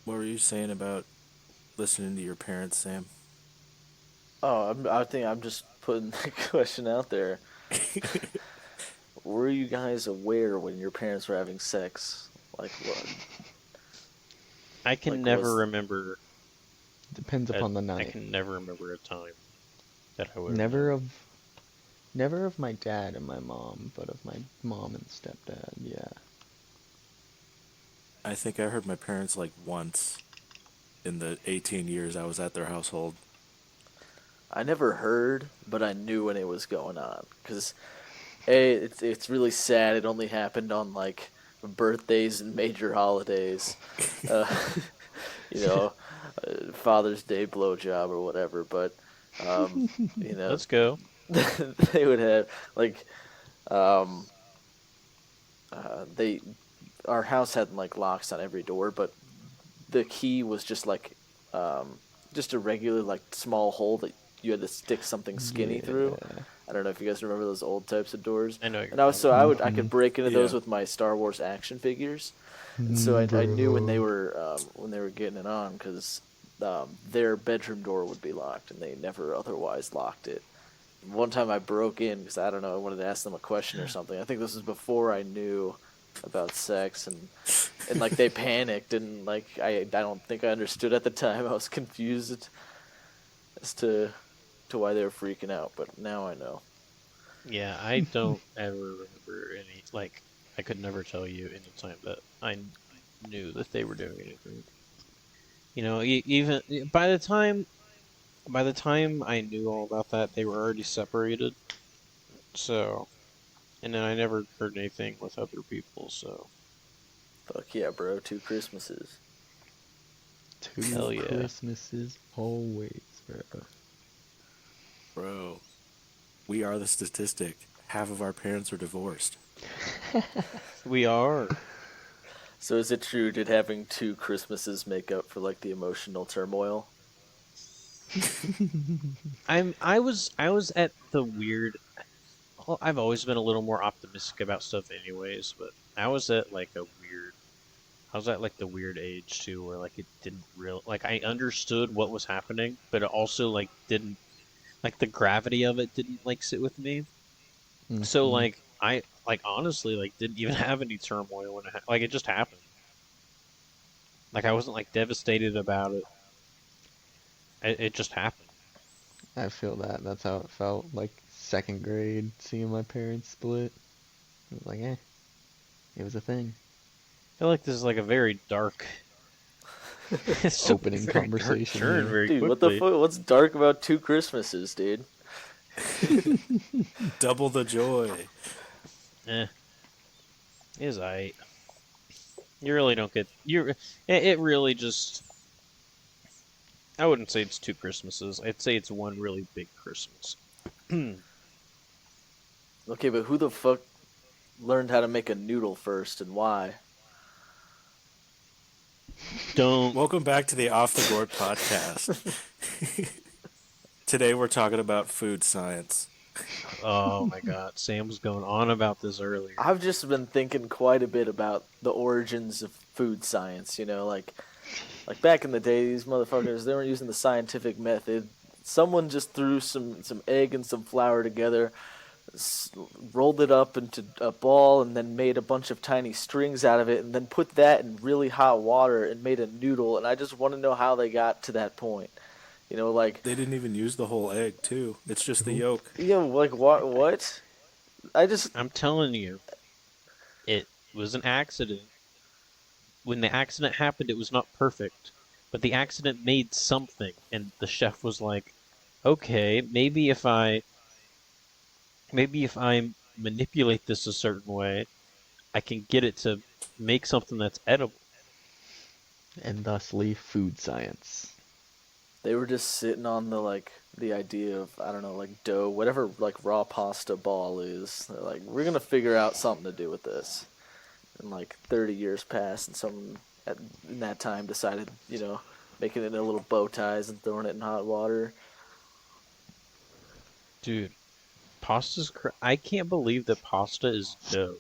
What were you saying about listening to your parents, Sam? Oh, I think I'm just putting the question out there. Were you guys aware when your parents were having sex? Like what? I can Like never was remember Depends a upon the I night. can never remember a time that I would have Never known. of never of my dad and my mom, but of my mom and stepdad. Yeah. I think I heard my parents like once in the 18 years I was at their household. I never heard, but I knew when it was going on because it's really sad. It only happened on like birthdays and major holidays. Uh, you know, Father's Day blowjob or whatever. But um, you know, Let's go. they would have like um, they our house had like locks on every door, but the key was um, just a regular like small hole that you had to stick something skinny through. Yeah. I don't know if you guys remember those old types of doors. I know what you're And I was talking so about. I Mm-hmm. could break into those Yeah. with my Star Wars action figures, and so I knew Bro. when they were getting it on because their bedroom door would be locked and they never otherwise locked it. One time I broke in because I don't know, I wanted to ask them a question or something. I think this was before I knew about sex, and like they panicked, and like I don't think I understood at the time. I was confused as to why they were freaking out, but now I know. Yeah, I don't ever remember any like I could never tell you any time that knew that they were doing anything. Even by the time I knew all about that, they were already separated. So, and then I never heard anything with other people. So, Fuck yeah, bro! 2 Christmases. Two hell yeah, Christmases always, bro. Bro, we are the statistic. Half of our parents are divorced. we are. So is it true? Did having 2 Christmases make up for like the emotional turmoil? I was at the weird. Well, I've always been a little more optimistic about stuff, anyways. But I was at like a weird. I was at like the weird age too, where like it didn't real like I understood what was happening, but it also like didn't like the gravity of it didn't like sit with me. So Mm-hmm. like I like honestly like didn't even have any turmoil when like it just happened. Like I wasn't like devastated about it. It just happened. I feel that. That's how it felt. Like second grade, seeing my parents split. It was like, it was a thing. I feel like this is like a very dark. It's took a Opening very dark conversation turn here. very Dude, what the quickly. fuck? What's dark about 2 Christmases, dude? Double the joy. Eh, is I. You really don't get you. It really just. I wouldn't say it's two Christmases. I'd say it's one really big Christmas. Okay, but who the fuck learned how to make a noodle first and why? Don't. Welcome back to the Off the Gourd podcast. Today we're talking about food science. Oh my God, Sam was going on about this earlier. I've just been thinking quite a bit about the origins of food science, like back in the day, these motherfuckers they weren't using the scientific method. Someone just threw some egg and some flour together, s- rolled it up into a ball, and then made a bunch of tiny strings out of it, and then put that in really hot water and made a noodle. And I just want to know how they got to that point. Like They didn't even use the whole egg, too. It's just the Nope. yolk. like what? What? I just I'm telling you, it was an accident. When the accident happened, it was not perfect, but the accident made something, and the chef was like, "Okay, maybe if I manipulate this a certain way, I can get it to make something that's edible." And thusly, food science. they were just sitting on the idea of I don't know like dough, whatever like raw pasta ball is. They're like, we're gonna figure out something to do with this. And like 30 years passed, and someone in that time decided, making it into little bow ties and throwing it in hot water. Dude, I can't believe that pasta is dough.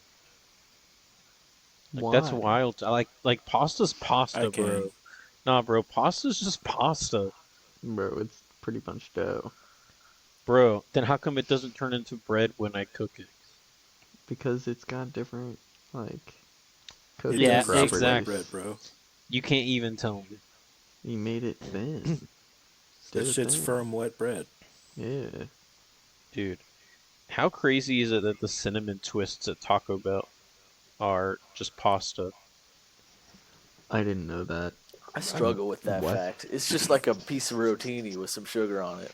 Like that's Why? wild. I like pasta's I pasta, can. bro. Nah, bro, pasta's just pasta. Bro, it's pretty much dough. Bro, then how come it doesn't turn into bread when I cook it? Because it's got different, like, It cooking Yeah, does look like exactly. bread, properties. bro. You can't even tell me. You made it thin. That Stay shit's thin. firm, wet bread. Yeah. Dude, how crazy is it that the cinnamon twists at Taco Bell are just pasta? I didn't know that. I struggle with that What? fact. It's just like a piece of rotini with some sugar on it.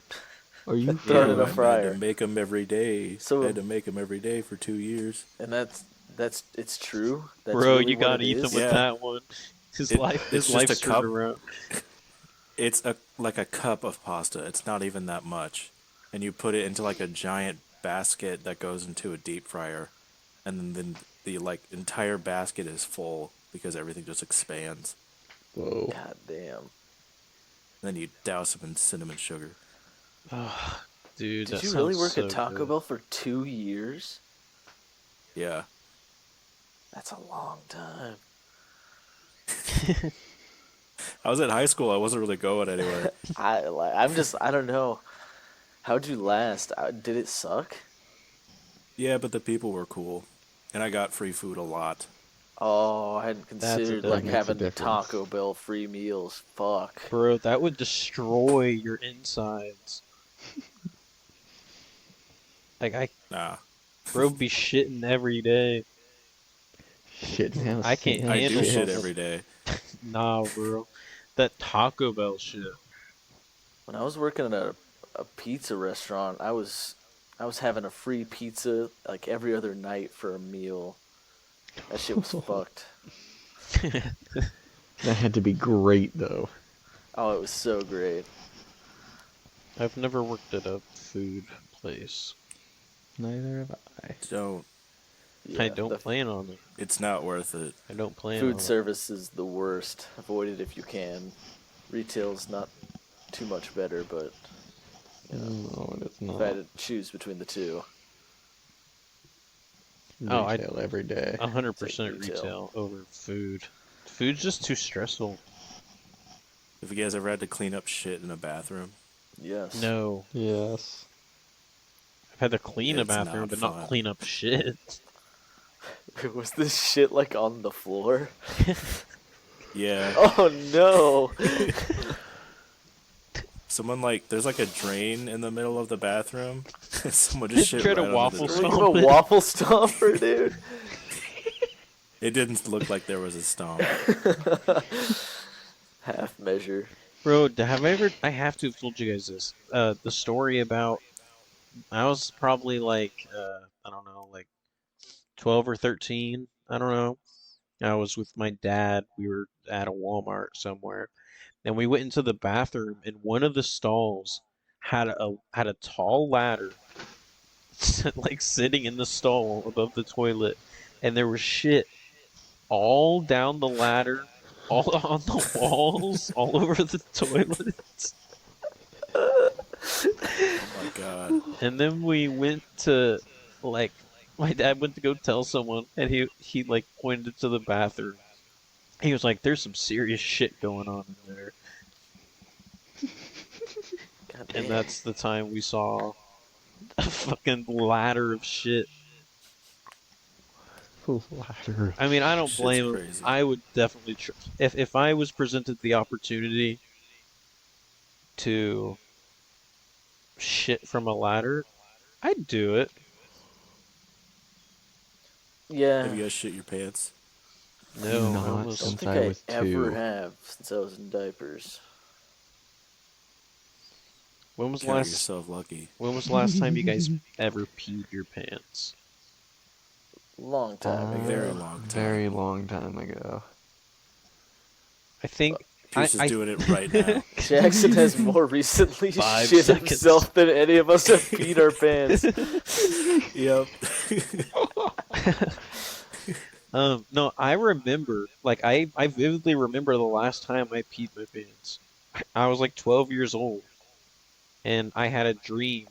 Are you Throw it Yeah. in a Bro, I for had to fryer. make them every day. I So, had to make them every day for 2 years. and that's it's true. That's Bro, really you what got it Ethan is. with Yeah, that one. it His it's just a life's turned cup. around. It's a like a cup of pasta. It's not even that much, and you put it into like a giant basket that goes into a deep fryer, and then the like entire basket is full because everything just expands. Whoa. God damn. Then you douse them in cinnamon sugar. Oh, dude, Did that you really sounds work at so Taco good. Bell for 2 years? Yeah, That's a long time. I was in high school. I wasn't really going anywhere. I don't know. How'd you last? Did it suck? Yeah, but the people were cool, and I got free food a lot. Oh, I hadn't That's a considered That like difference. makes a having difference. Taco Bell free meals. Fuck. Bro, that would destroy your insides. Like Nah, bro, be shitting every day. Shit, now I can't saying I do handle shit shit. fucking every day. nah, bro. That Taco Bell shit. When I was working at a pizza restaurant, I was having a free pizza like every other night for a meal. That shit was fucked. That had to be great, though. Oh, it was so great. I've never worked at a food place. Neither have I. Don't. I Yeah, don't the plan on it. It's not worth it. I don't plan food on it. service is the worst. Avoid it if you can. Retail's not too much better, but you know, No, it's if I had not. to choose between the two, Oh, I Retail every day. take 100% retail. retail over food. Food's just too stressful. Have you guys ever had to clean up shit in a bathroom? Yes. No. Yes. I've had to clean a It's bathroom, not but not fun. clean up shit. Was this shit like on the floor? Yeah. Oh no! Someone like there's like a drain in the middle of the bathroom. Someone just shit Try to right onto the waffle Look drain. at a stomp it. waffle stomper, dude. It didn't look like there was a stomp. Half measure. Bro, have I ever? I have to have told you guys this. The story about I was probably like I don't know, like 12 or 13. I don't know. I was with my dad. We were at a Walmart somewhere, and we went into the bathroom, and one of the stalls had a tall ladder, like sitting in the stall above the toilet, and there was shit all down the ladder, all on the walls, all over the toilet. Oh my god. And then we went to like my dad went to go tell someone, and he like pointed to the bathroom. He was like, "There's some serious shit going on in there," God and damn. that's the time we saw a fucking ladder of shit. Ladder of I mean, I don't Shit's blame him. crazy. I would definitely if I was presented the opportunity to shit from a ladder, I'd do it. Have Yeah, you guys shit your pants? No, I Not don't almost. since think I I was ever 2. have since I was in diapers. When was the Count last? yourself lucky. When was the last time you guys ever peed your pants? Long time A very ago. long time. Very long time ago. I think Pierce is I doing it right now. Jackson has more recently 5 shit seconds. himself than any of us have peed our pants. Yep. No, I remember, like, I vividly remember the last time I peed my pants. I was like 12 years old, and I had a dream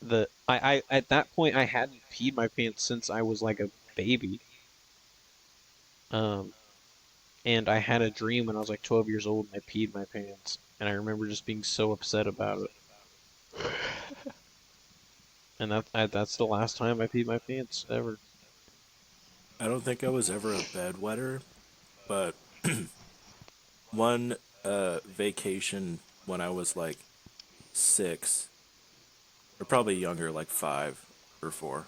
that at that point, I hadn't peed my pants since I was like a baby. Um, and I had a dream when I was like 12 years old and I peed my pants, and I remember just being so upset about it. And that's the last time I peed my pants ever. I don't think I was ever a bedwetter, but one vacation when I was like 6, or probably younger, like 5 or 4.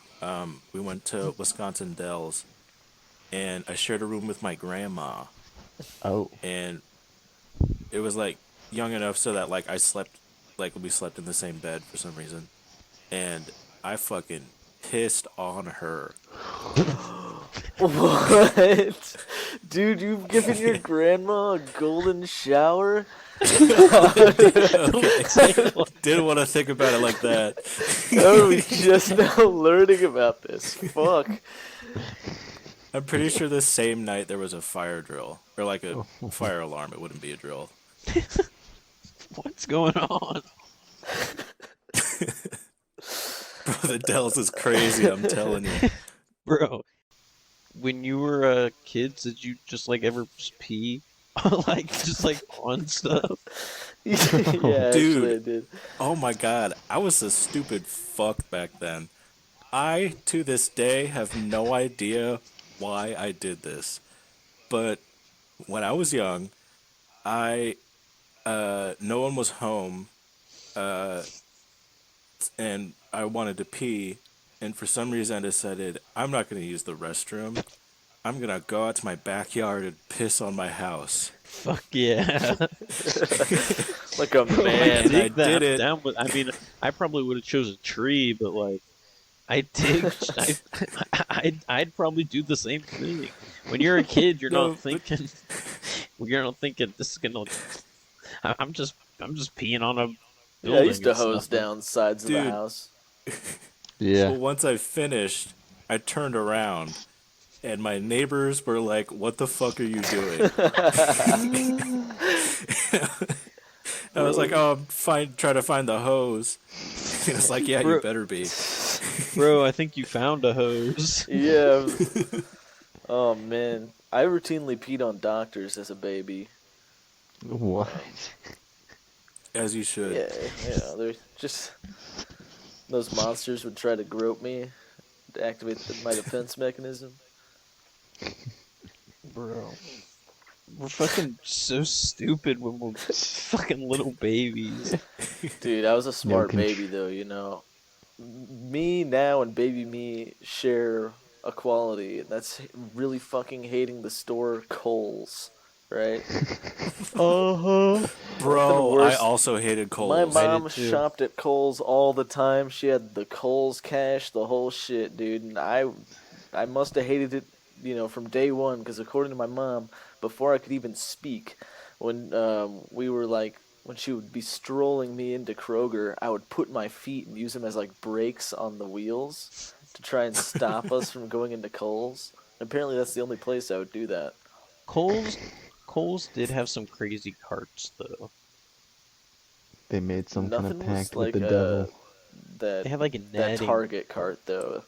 We went to Wisconsin Dells, and I shared a room with my grandma, Oh. and it was like young enough so that like I slept, like we slept in the same bed for some reason, and I fucking pissed on her. What? Dude, you've given your grandma a golden shower? Don't Okay, say it like didn't want to think about it like that. How are we just now learning about this? Fuck. I'm pretty sure the same night there was a fire drill or like a Oh. fire alarm. It wouldn't be a drill. what's going on, Bro, the Dells is crazy. I'm telling you. bro? When you were kids, did you just like ever just pee, like just like on stuff? Yeah, actually, Dude, I did. oh my god, I was a stupid fuck back then. I, to this day, have no idea why I did this. But when I was young, I, no one was home, uh, and I wanted to pee, and for some reason I decided I'm not going to use the restroom. I'm going to go out to my backyard and piss on my house. Fuck yeah. Like a Bro, I man. And I dig that. did I'm it. down with. I mean, I probably would have chose a tree, but like, I dig. I'd probably do the same thing. When you're a kid, you're not No, but thinking. You're not thinking this is gonna. I'm just peeing on a Yeah, I building. used to It's hose nothing. down sides of the dude, house. Yeah. well, once I finished, I turned around and my neighbors were like, "What the fuck are you doing?" I was like, Bro. "Oh, I'm trying to find the hose." He was like, "Yeah, you Bro, better be." bro, I think you found a hose. Yeah. Oh, man. I routinely peed on doctors as a baby. What? As you should. Yeah, they're just. Those monsters would try to grope me to activate my defense mechanism. Bro, we're fucking so stupid when we're fucking little babies. Dude, I was a No smart baby, control. though, you know. Me now and baby me share a quality. That's really fucking hating the store Kohl's, right? Uh-huh. Fucking Bro, I worst. also hated My Coles. I did mom too. shopped at Kohl's all the time. She had the Kohl's cash, the whole shit, dude. And I must have hated it, from day one. Because according to my mom, before I could even speak, when we were like, when she would be strolling me into Kroger, I would put my feet and use them as like brakes on the wheels to try and stop us from going into Kohl's. Apparently, that's the only place I would do that. Coles, Coles did have some crazy carts though. They made some kind of Nothing was pact with like the devil. that They had like a that netting Target cart. cart though,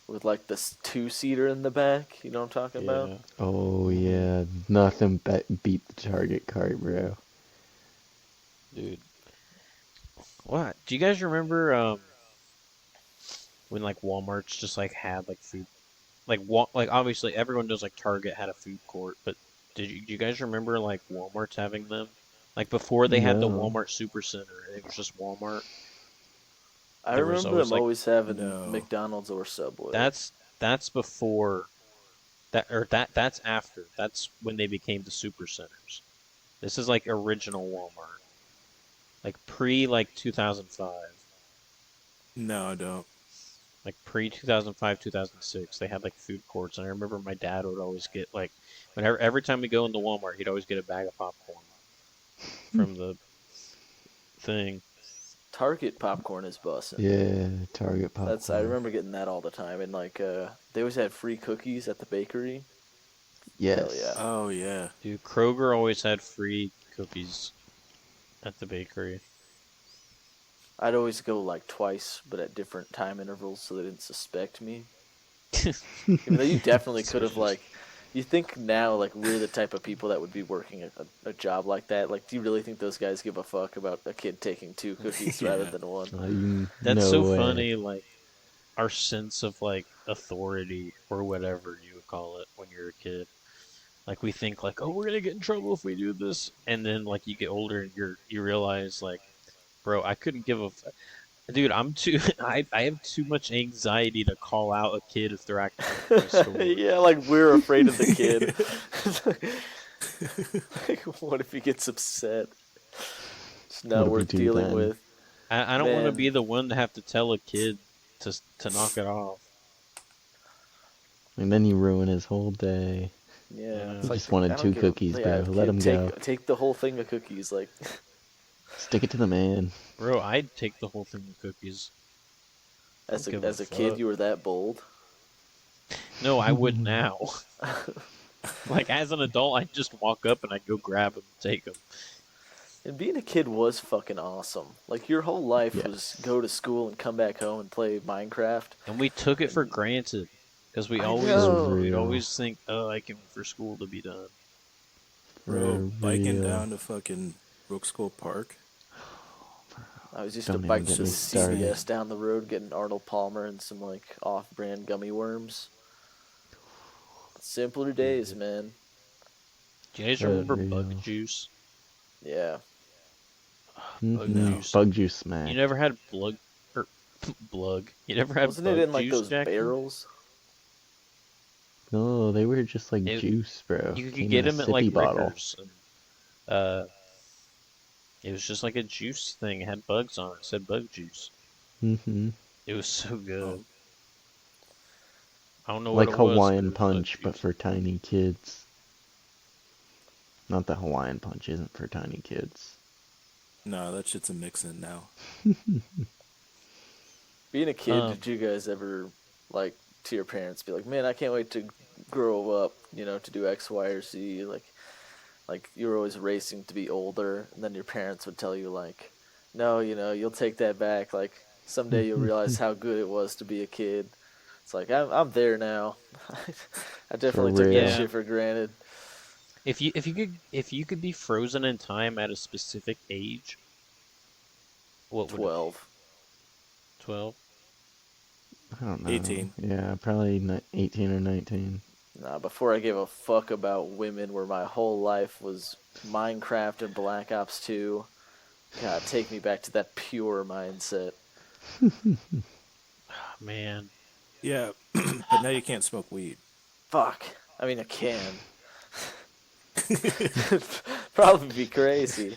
with like this two-seater in the back. You know what I'm talking about? Yeah, Oh yeah, nothing beat the Target cart, bro. dude. What? Do you guys remember when like Walmart's just like had like food like obviously everyone knows like Target had a food court, but do you guys remember like Walmart's having them? Like before they had the No. Walmart Supercenter, it was just Walmart. I There was remember always them like always having No. McDonald's or Subway. that's before that's after. That's when they became the Supercenters. This is like original Walmart. Like pre like 2005. No, I don't. Like pre 2005, 2006, they had like food courts, and I remember my dad would always get like whenever every time we go into Walmart, he'd always get a bag of popcorn from the thing. Target popcorn is bussin'. Yeah, Target I popcorn. remember getting that all the time, and like they always had free cookies at the bakery. Hell yeah! Yes. Oh, yeah. Dude, Kroger always had free cookies at the bakery. I'd always go like twice, but at different time intervals, so they didn't suspect me. Even though you definitely could have like, You think now, like, we're the type of people that would be working a job like that? Like, do you really think those guys give a fuck about a kid taking two cookies rather Yeah. than one? That's No so way. funny. Like our sense of like authority or whatever you would call it when you're a kid. Like we think like, oh, we're gonna get in trouble if we do this, and then like you get older and you realize like, bro, I couldn't give a dude. I'm too I have too much anxiety to call out a kid if they're acting up in my store. Yeah, like, we're afraid of the kid. Like, what if he gets upset? It's What not do we worth do dealing then? with. I don't want to Man, be the one to have to tell a kid to knock it off. And then you ruin his whole day. yeah, Yeah. it's He like, just wanted I don't two give a cookies, yeah, bro. Let kid, him go. take the whole thing of cookies. Like, Stick it to the man. Bro, I'd take the whole thing of cookies. I don't give a as a kid, fuck. you were that bold. No, I would now. Like as an adult, I'd just walk up and I'd go grab them and take them. And being a kid was fucking awesome. Like, your whole life was Yes. go to school and come back home and play Minecraft. And we took it for And granted because we I always For know. we'd real. always think, oh, I can't wait for school to be done. Bro, For biking real. down to fucking Brook School Park. I was used to Don't even bike get to me started. CVS down the road getting Arnold Palmer and some, like, off-brand gummy worms. Simpler days, Good. man. Do you guys For Good. remember Bug real. Juice? Yeah. Bug No. Juice. Bug juice You smack. never had Blug or Blug. You never had Wasn't it Bug in, like, Juice, those Jackson? barrels? No, they were just like It, juice, bro. you could Came in get a them at like sippy bottle. Rickers. And, uh, it was just like a juice thing. It had bugs on it. It said Bug Juice. Mm-hmm. It was so Oh, good. I don't know what Like it was, but it Hawaiian was Bug Punch, but Juice. for tiny kids. Not that Hawaiian Punch isn't for tiny kids. no, that shit's a mix-in now. Being a kid, Um, did you guys ever, like, to your parents be like, man, I can't wait to grow up, to do X, Y, or Z? Like you were always racing to be older, and then your parents would tell you, like, no, you'll take that back. Like, someday you'll realize how good it was to be a kid. It's like, I'm there now. I For definitely took that real. yeah. shit for granted. If you could be frozen in time at a specific age, what would it be? 12. 12? I don't know. 18. Yeah, probably 18 or 19. Nah, before I gave a fuck about women, where my whole life was Minecraft and Black Ops 2. God, take me back to that pure mindset. Oh, man. Yeah, but now you can't smoke weed. Fuck. I mean, I can. Probably be crazy.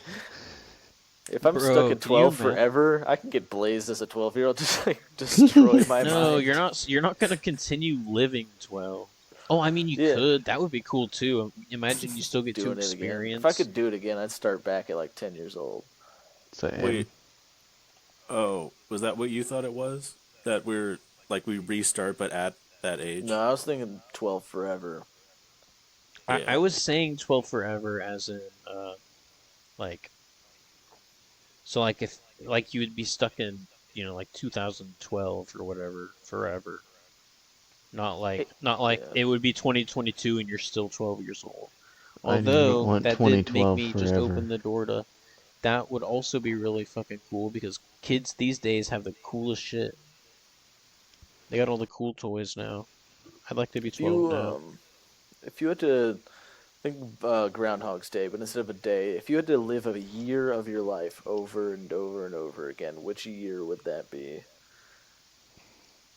If I'm stuck Bro, at can you 12 imagine? forever, I can get blazed as a 12-year-old, just like destroy my No, mind. you're not gonna continue living 12. Oh, I mean you Yeah, could. That would be cool too. Imagine you still get to doing it again. If I experience. could do it again, I'd start back at like 10 years old. Same. Wait, oh, was that what you thought it was? That we're like we restart, but at that No, age? I was thinking 12 forever. I Yeah. was saying 12 forever as in like so like if like you would be stuck in, like 2012 or whatever forever. Hey, Not like yeah. it would be 2022 and you're still 12 years old. I just Although want that did make 2012 me just forever. open the door to that would also be really fucking cool because kids these days have the coolest shit. They got all the cool toys now. I'd like to be If 12 you now. if you had to think Groundhog's Day, but instead of a day, if you had to live a year of your life over and over and over again, which year would that be?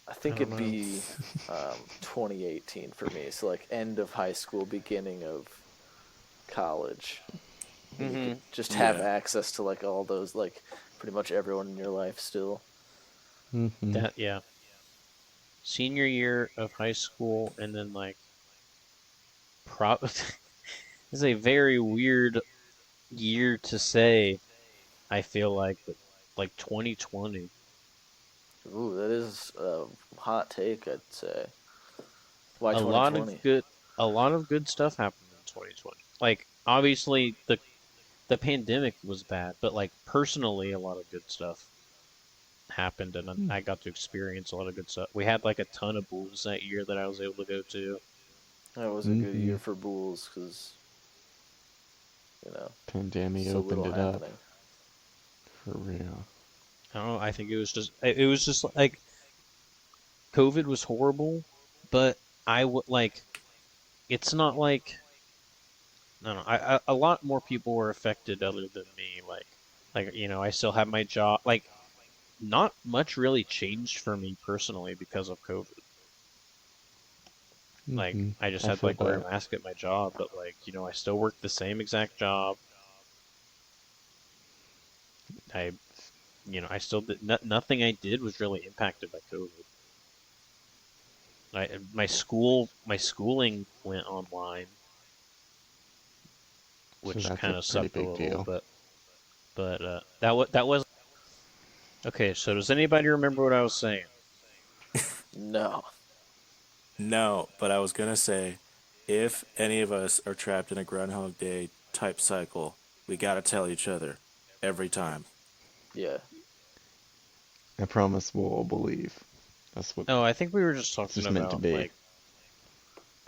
I I think don't it'd know. be 2018 for me. So, like, end of high school, beginning of college, when you could Mhm. just have Yeah. access to, like, all those, like, pretty much everyone in your life still. Mm-hmm. That yeah. Senior year of high school and then like this is a very weird year to say, I feel like, but like 2020. Ooh, that is a hot take, I'd say. Why A lot of 2020? good a lot of good stuff happened in 2020. Like obviously the pandemic was bad, but like personally a lot of good stuff happened and I got to experience a lot of good stuff. We had like a ton of booths that year that I was able to go to. That was a good Mm-hmm. year for Bulls because you know Pandemic so opened little it up happening. for real. I don't know. I think it was just like COVID was horrible, but I would like it's not like no no. A lot more people were affected other than me. I still have my job. Like not much really changed for me personally because of COVID. Like Mm-hmm. I just I had to feel like wear a that. mask at my job, but I still work the same exact job. I I still did nothing I did was really impacted by COVID. My schooling went online, So which that's a kind of pretty sucked a big little, deal. but that was okay. So does anybody remember what I was saying? No. No, but I was gonna say, if any of us are trapped in a Groundhog Day type cycle, we gotta tell each other every time. Yeah. I promise we'll all believe. That's what No, I think we were just it's talking just meant to about be. like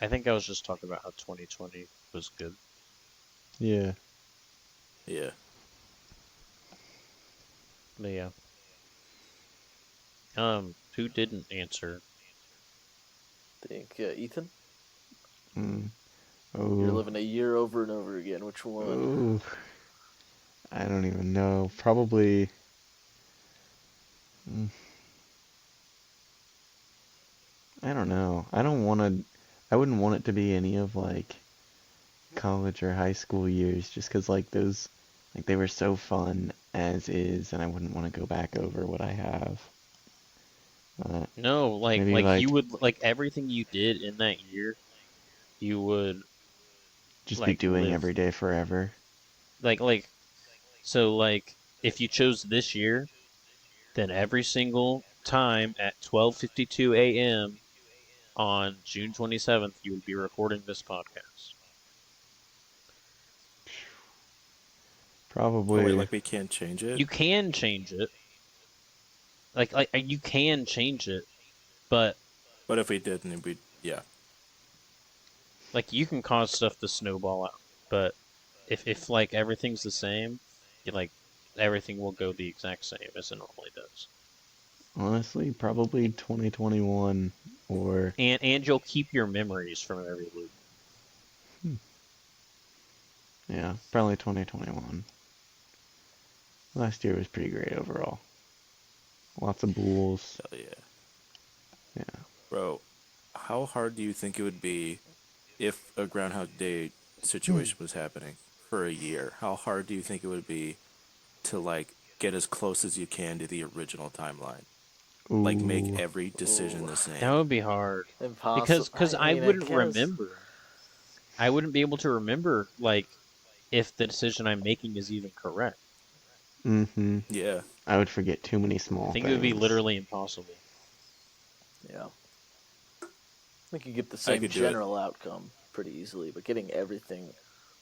I think I was just talking about how 2020 was good. Yeah. Yeah. But yeah, who didn't answer? Think Ethan, Mm. you're Oh. living a year over and over again. Which one? Oh. I don't even know. Probably. mm, I don't know. I don't want to. I wouldn't want it to be any of like college or high school years, just because like those, like they were so fun as is, and I wouldn't want to go back over what I have. No, Maybe like you like would like everything you did in that year, you would just be like doing live every day forever. like so like if you chose this year, then every single time at 12:52 a.m. on June 27th, you would be recording this podcast. Oh wait, Probably. like we can't change it? You can change it. Like you can change it, but But if we didn't, we yeah. like you can cause stuff to snowball out. But if like everything's the same, like everything will go the exact same as it normally does. Honestly, probably 2021 or And you'll keep your memories from every loop. yeah, probably 2021. Last year was pretty great overall. Lots of bulls. Hell yeah. Yeah. Bro, how hard do you think it would be if a Groundhog Day situation was happening for a year? How hard do you think it would be to like get as close as you can to the original timeline? Like make Ooh. every decision Ooh, the That same. would be hard because impossible. because I I mean, I wouldn't guess. remember. I wouldn't be able to remember like if the decision I'm making is even correct. Mm-hmm. Yeah, I would forget too many I small think it would be things. literally impossible. Yeah. I think you get the I same could do it. general outcome pretty easily, but getting everything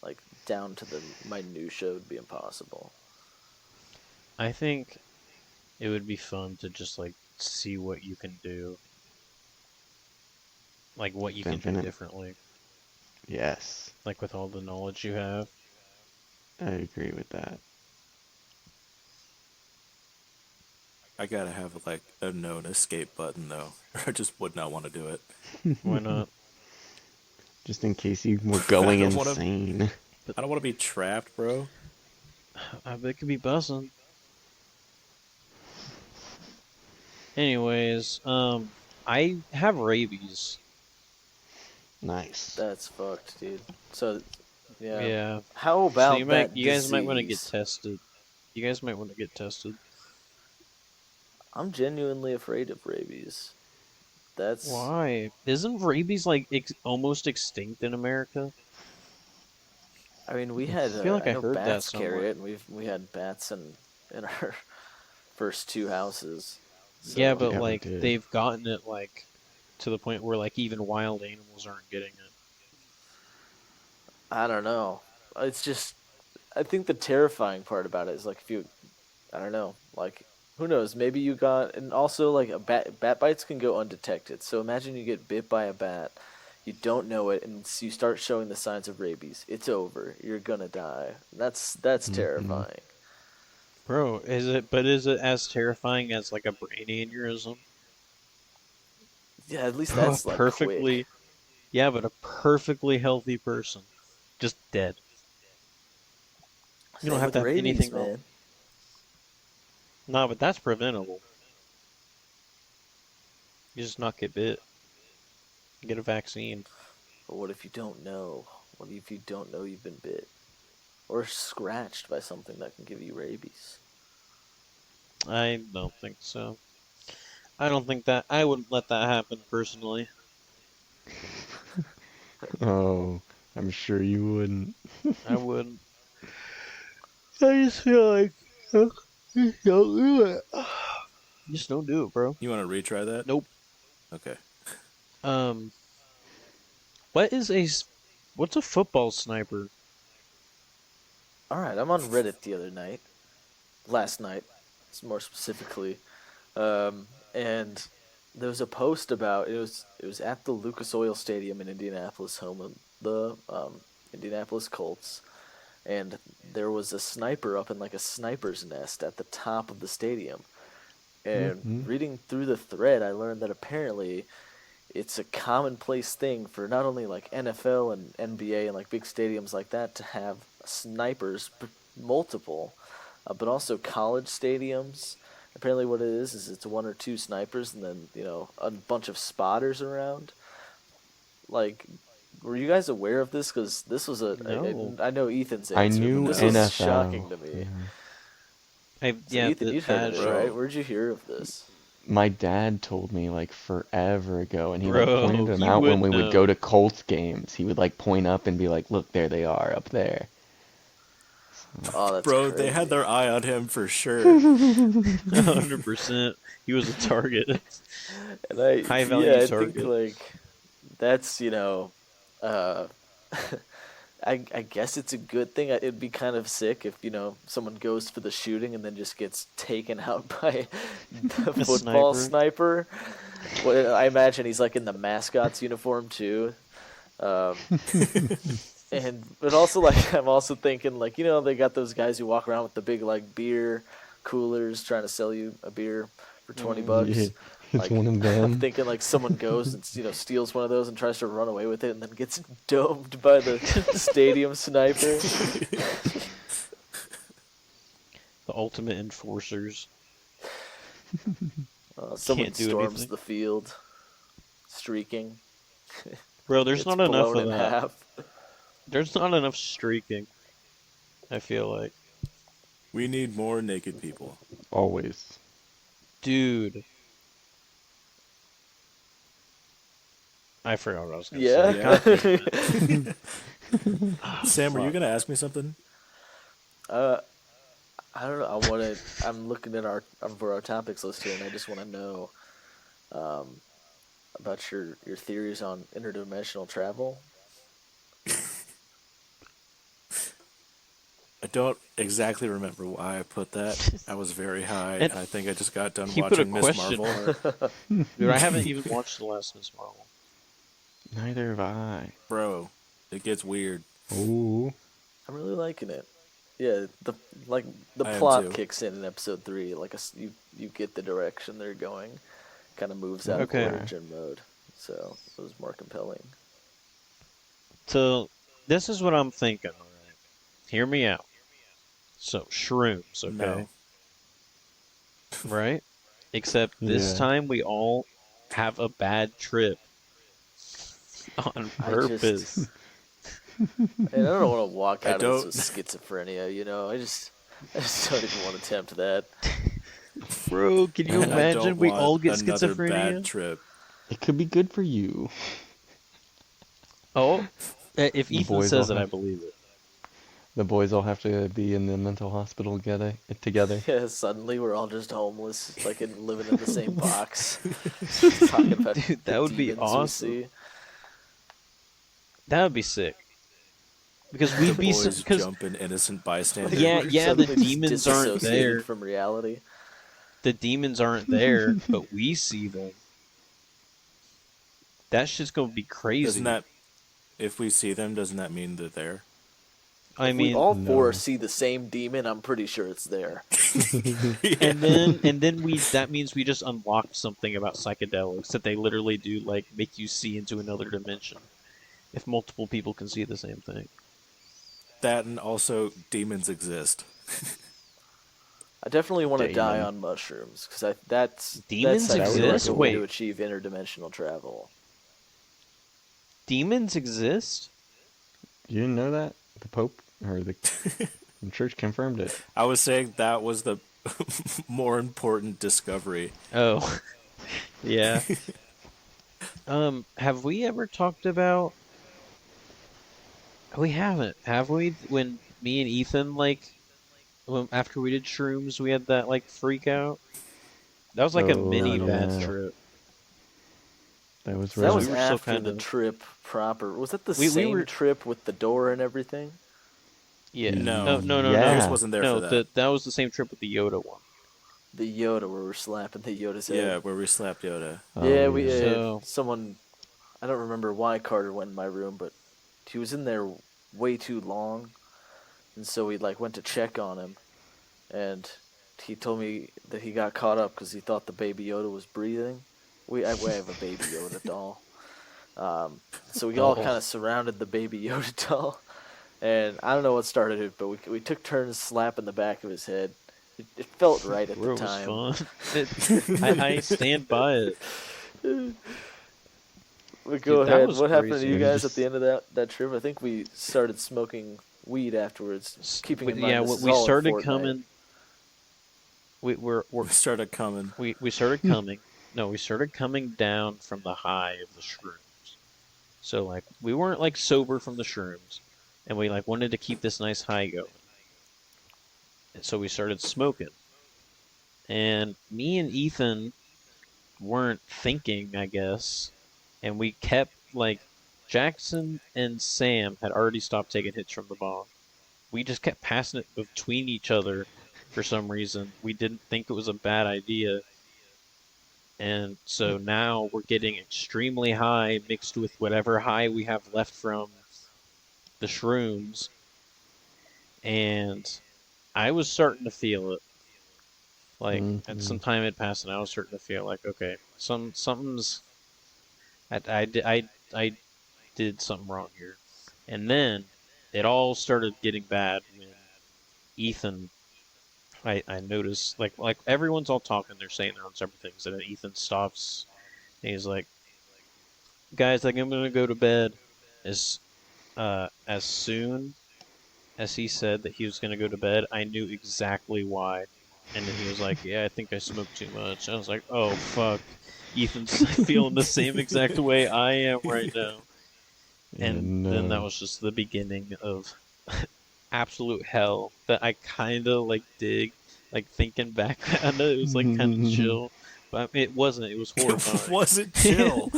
like down to the minutia would be impossible. I think it would be fun to just like see what you can do, like what you The can do infinite. differently, Yes. like with all the knowledge you have. I agree with that. I gotta have like a known escape button though. I just would not want to do it. Why not? Just in case you were I going don't want to. insane. But I don't want to be trapped, bro. I bet it could be buzzing. Anyways, I have rabies. Nice. That's fucked, dude. So, yeah. Yeah, How so about that you guys might want to get disease? tested. You guys might want to get tested. I'm genuinely afraid of rabies. That's. Why? Isn't rabies like almost extinct in America? I mean, we had. I feel like I I know heard that bats carry somewhere. it, and we had bats in our first two houses. Yeah, So but Yeah, we like did. they've gotten it like to the point where like even wild animals aren't getting it. I don't know. It's just. I think the terrifying part about it is like if you. I don't know. Like who knows? Maybe you got, and also like a bat bites can go undetected. So imagine you get bit by a bat. you don't know it, and you start showing the signs of rabies, it's over. You're gonna die. That's Hmm. terrifying. Bro, is it as terrifying as like a brain aneurysm? Yeah, at least Bro, a that's like quick. perfectly yeah, but a perfectly healthy person just dead. You don't Same have with to have rabies, anything else. man. No, but that's preventable. You just not get bit. Get a vaccine. But what if you don't know? What if you don't know you've been bit or scratched by something that can give you rabies? I don't think so. I don't think that I wouldn't let that happen personally. Oh, I'm sure you wouldn't. I wouldn't. I just feel like just don't do it. Just don't do it, bro. You want to retry that? Nope. Okay. Um, what is a what's a football sniper? All right, I'm on Reddit the other night, last night, more specifically, and there was a post about it was at the Lucas Oil Stadium in Indianapolis, home of the Indianapolis Colts, and there was a sniper up in like a sniper's nest at the top of the stadium. And Hmm. reading through the thread, I learned that apparently it's a commonplace thing for not only like NFL and NBA and like big stadiums like that to have snipers, multiple, but also college stadiums. Apparently, what it is it's one or two snipers and then a bunch of spotters around. Like, were you guys aware of this? Because this was No. I know Ethan's I answer, but knew this was No. shocking NFL. to me. Yeah. So Yeah, Ethan, you'd heard of that it, shit. right? Bro, Where'd you hear of this? My dad told me like forever ago, and he like pointed Bro, them he out when would we would go know. to Colts games. He would like point up and be like, "Look, there they are up there." Oh, that's bro, they had crazy. their eye on him for sure. 100%. He was a target. And High yeah, value I think target. like that's uh, I guess it's a good thing. It'd be kind of sick if someone goes for the shooting and then just gets taken out by the A football sniper. sniper. Well, I imagine he's like in the mascot's uniform too. Um, but also like I'm also thinking like they got those guys who walk around with the big like beer coolers trying to sell you a beer for 20 Mm. Yeah, bucks. it's Like one of I'm them. thinking like someone goes and steals one of those and tries to run away with it and then gets domed by the stadium sniper. The ultimate enforcers. Someone Can't do storms anything. the field, streaking, Bro, there's gets not enough blown of in that. half. There's not enough streaking, I feel like. We need more naked people. Always. Dude, I forgot what I was gonna say. Yeah. Yeah? God damn it. Ah, Sam, were you fuck. going to ask me something? uh, I don't know. I'm looking at our for our topics list here, and I just want to know um, about your theories on interdimensional travel. I don't exactly remember why I put that. I was very high, And and I think I just got done he put a watching Miss question Marvel. mark. Dude, I haven't even watched the last Miss Marvel. Neither have I. Bro, it gets weird. Oh. I'm really liking it. Yeah, like the I am plot too. kicks in episode 3. Like you get the direction they're going. Kind of moves out of Okay, Okay. origin mode, so it was more compelling. so this is what I'm thinking, alright? Hear me out. So, shrooms, okay? No. Right? Except this Yeah. time we all have a bad trip on I just purpose. and I don't want to walk I out of this don't. with schizophrenia. I just don't even want to attempt that. Bro, can you And I imagine don't we want all get another bad schizophrenia? trip. It could be good for you. Oh, if The Ethan boys all says it, I have believe it. the boys all have to be in the mental hospital together. Yeah, suddenly we're all just homeless, like living in the same box, talking about Dude, the that would be demons we awesome. see. That would be sick. Because The we'd be, boys because jump an innocent Like bystander. yeah, we're yeah, the suddenly just demons aren't disassociated there. from reality. The demons aren't there, but we see them. That shit's gonna be Doesn't crazy. that, if we see them, doesn't that mean they're there? I If we mean, all four No. see the same demon, I'm pretty sure it's there. Yeah. and then we that means we just unlocked something about psychedelics that they literally do like make you see into another dimension if multiple people can see the same thing. That and also demons exist. I definitely want to die Damon. on mushrooms because that's Demons I That feel would be like exist? a way cool. to Wait, achieve interdimensional travel. demons exist? You didn't know that? The Pope or the church confirmed it. I was saying that was the more important discovery. Oh, yeah. Have we ever talked about? We haven't, have we? When me and Ethan after we did shrooms, we had that like freak out. That was like a Oh No, I mini don't think bad yeah, so. trip that was That because we was rough. were still after kind the of trip proper. Was that the we same were trip with the door and everything? yeah. No, No. Pierce Yeah. wasn't there for No, that. that was the same trip with the Yoda one. The Yoda where we're slapping the Yoda's head. Yeah, where we slapped Yoda. Oh Yeah, we yeah. So someone I don't remember why Carter went in my room, but he was in there way too long, and so we like went to check on him, and he told me that he got caught up because he thought the baby Yoda was breathing. We have a baby Yoda doll, so we all kind oh, of surrounded the baby Yoda doll, and I don't know what started it, but we took turns slapping the back of his head. It felt right at the bro, it was time. fun. I stand by it, But go dude. That ahead. was What happened to It you crazy. was guys at the just end of that trip? I think we started smoking weed afterwards. Keeping in mind Yeah, this is we all in started Fortnite. coming. We're We started coming. we started coming. No, we started coming down from the high of the shrooms. So like we weren't like sober from the shrooms, and we like wanted to keep this nice high going. And so we started smoking. And me and Ethan weren't thinking, I guess, and we kept like Jackson and Sam had already stopped taking hits from the bong. We just kept passing it between each other for some reason. We didn't think it was a bad idea. And so now we're getting extremely high mixed with whatever high we have left from the shrooms. And I was starting to feel it. Like, at hmm some time had passed, and I was starting to feel like, okay, something's. I did something wrong here. And then it all started getting bad when Ethan. I noticed like everyone's all talking, they're saying their own separate things, and then Ethan stops and he's like, "Guys, like I'm gonna go to bed." As soon as he said that he was gonna go to bed, I knew exactly why. And then he was like, "Yeah, I think I smoked too much." I was like, "Oh fuck." Ethan's feeling the same exact way I am right now. And And then that was just the beginning of absolute hell that I kind of like dig. Like thinking back, I know it was like kind of chill, but it wasn't. It was It horrifying. wasn't chill.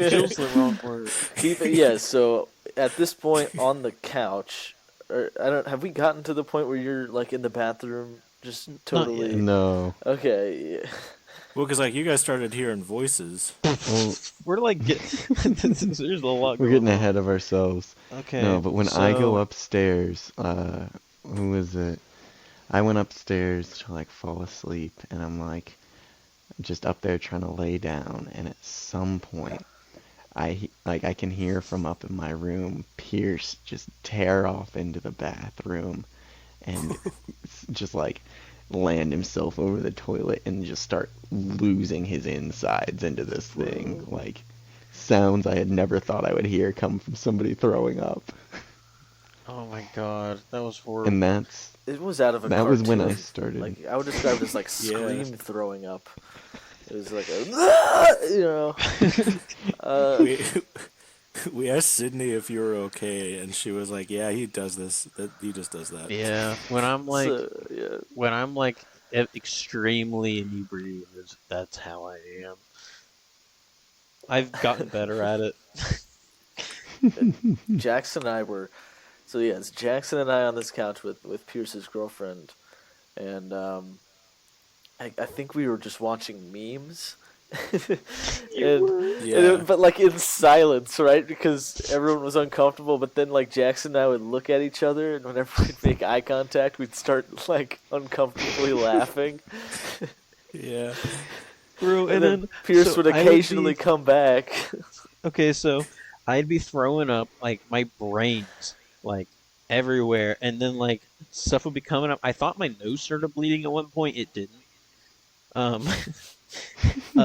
Chill's the wrong word. Keep it. Yeah. So at this point on the couch, or I don't. Have we gotten to the point where you're like in the bathroom, just Not yet. totally? no. Okay. Yeah. Well, because like you guys started hearing voices. Well, We're like there's a lot we're going getting on. ahead of ourselves. No, Okay, but when I go so upstairs, who was it? I went upstairs to like fall asleep, and I'm like just up there trying to lay down, and at some point, I can hear from up in my room Pierce just tear off into the bathroom and just like land himself over the toilet and just start losing his insides into this thing. Like sounds I had never thought I would hear come from somebody throwing up. oh my god, that was And horrible. It was out of a that was when I cartoon. started. Like I would describe it as like Yeah. scream throwing up. It was like a, you know. Uh, We we asked Sydney if you were okay, and she was like, "Yeah, he does this. That he just does that." Yeah, so yeah. when I'm like extremely inebriated, that's how I am. I've gotten better at it. Jackson and I were so yeah, it's Jackson and I on this couch with Pierce's girlfriend, and I think we were just watching memes, You were. Yeah. but like in silence, right? Because everyone was uncomfortable. But then like Jackson and I would look at each other, and whenever we'd make eye contact, we'd start like uncomfortably laughing. Yeah. Bro, And and then then Pierce so would I would occasionally be come back. okay. So I'd be throwing up like my brains like everywhere, and then like stuff would be coming up. I thought my nose started bleeding at one point. It didn't. Um,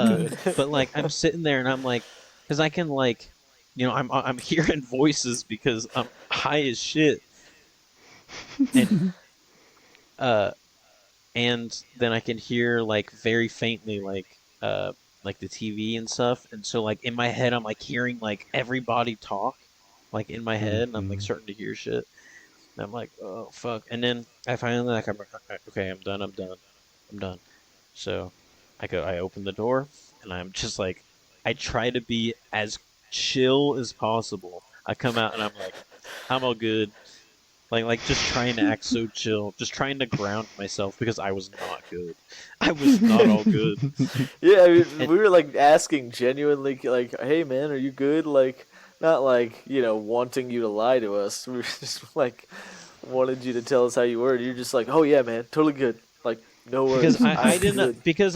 Good. but like I'm sitting there and I'm like, because I can like, I'm hearing voices because I'm high as shit, and uh, and then I can hear like very faintly like the TV and stuff, and so like in my head I'm like hearing like everybody talk, like in my head, and I'm like Mhm. starting to hear shit, and I'm like, oh fuck, and then I finally like I'm okay, I'm done, I'm done. So I open the door and I'm just like, I try to be as chill as possible. I come out and I'm like, I'm all good. Like just trying to act so chill, just trying to ground myself because I was not good. I was not all good. Yeah, I mean, And we were like asking genuinely, like, "Hey, man, are you good?" Like, not like wanting you to lie to us. We were just like wanted you to tell us how you were. You're just like, "Oh yeah, man, totally good. Like, no because worries, I'm good."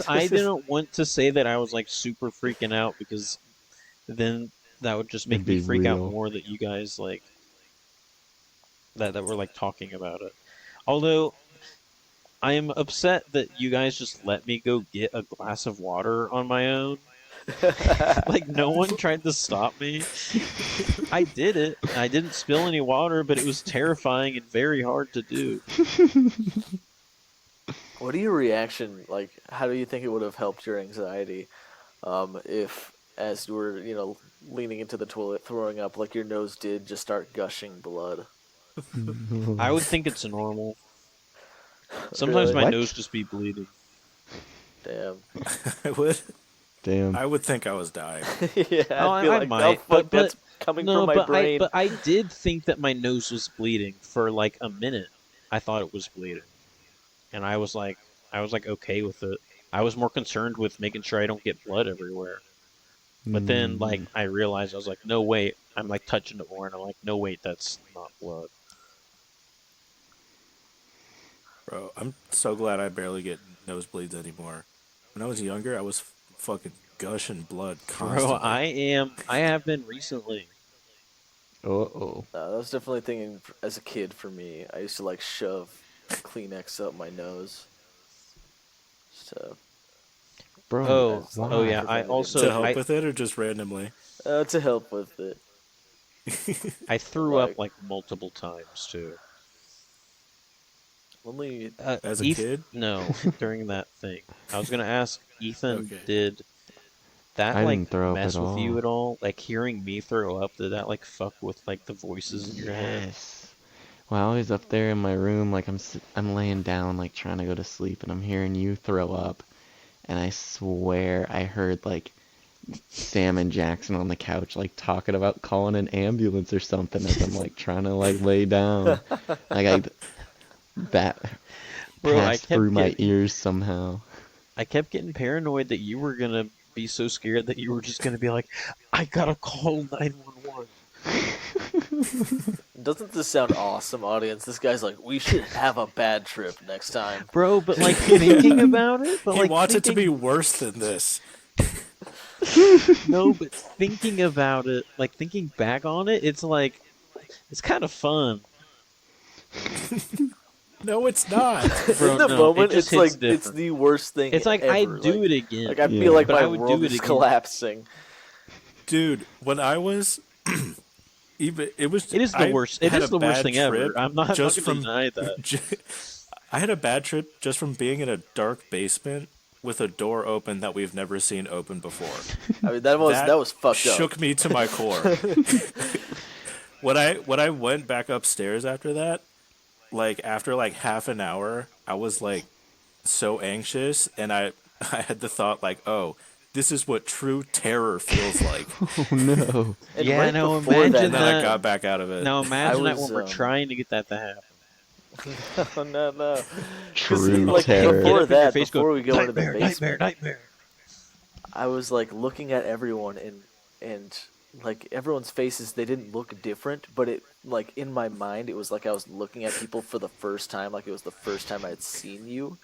I didn't want to say that I was like super freaking out because then that would just It'd make me be freak out real. more that you guys like that were like talking about it. Although I am upset that you guys just let me go get a glass of water on my own. Like no one tried to stop me. I did it. I didn't spill any water, but it was terrifying and very hard to do. What are your reaction like? How do you think it would have helped your anxiety, if as you were leaning into the toilet throwing up, like your nose did just start gushing blood? I would think it's normal. Sometimes Really? my What? nose just be bleeding. Damn. I would. Damn. I would think I was dying. Yeah, Oh, I'd be I like, "Oh might, fuck, that's coming from no, my brain." but I did think that my nose was bleeding for like a minute. I thought it was bleeding, and I was like okay with it. I was more concerned with making sure I don't get blood everywhere. But then like Mm. I realized I was like, no wait, I'm like touching it more, and I'm like, no wait, that's not blood. Bro, I'm so glad I barely get nosebleeds anymore. When I was younger, I was fucking gushing blood Bro, constantly. I have been recently. Uh-oh. That was definitely thinking as a kid for me. I used to like shove Kleenex up my nose to Bro, Oh, as like oh a yeah, why? preventative To also help measure with it or just randomly? to help with it. I But threw up like like multiple times too. only As a Eth kid? no, during that thing. I was gonna ask Ethan, Okay. did that I didn't like throw up at mess with you all. at all? Like hearing me throw up, did that like fuck with like the voices in your head? Yes. Well, I was up there in my room, like I'm laying down, like trying to go to sleep, and I'm hearing you throw up, and I swear I heard like Sam and Jackson on the couch, like talking about calling an ambulance or something as I'm like trying to like lay down. Like that Bro, passed through my ears somehow. I kept getting paranoid that you were gonna be so scared that you were just gonna be like, I gotta call 911. doesn't this sound awesome, audience? This guy's like, we should have a bad trip next time. Bro, but like thinking about it, but He like wants it to be thinking worse than this. no, but thinking about it, like thinking back on it, it's like it's kind of fun. No, it's not. In Bro, the no, it moment, just it's like hits it's different. the worst thing It's like ever. I'd do Like, it again, like I feel Yeah. like but my I would world do it is again. collapsing. Dude, when I was even it was It is the I worst. It had is a the worst bad thing ever. trip I'm not just gonna from deny that. I had a bad trip just from being in a dark basement with a door open that we've never seen open before. I mean, that was fucked up. Shook me to my core. When I went back upstairs after that, like after like half an hour, I was like so anxious and I had the thought like, "Oh, this is what true terror feels like." Oh no. And Yeah, right now before that And imagine then I that. happened, got back out of it. Now I imagine that was when we're trying to get that to happen. oh no no, because True like Okay, get terror. before up in your that, face, go before we go into the nightmare, nightmare, basement, nightmare. I was like looking at everyone and like everyone's faces they didn't look different, but it like in my mind it was like I was looking at people for the first time, like it was the first time I had seen you,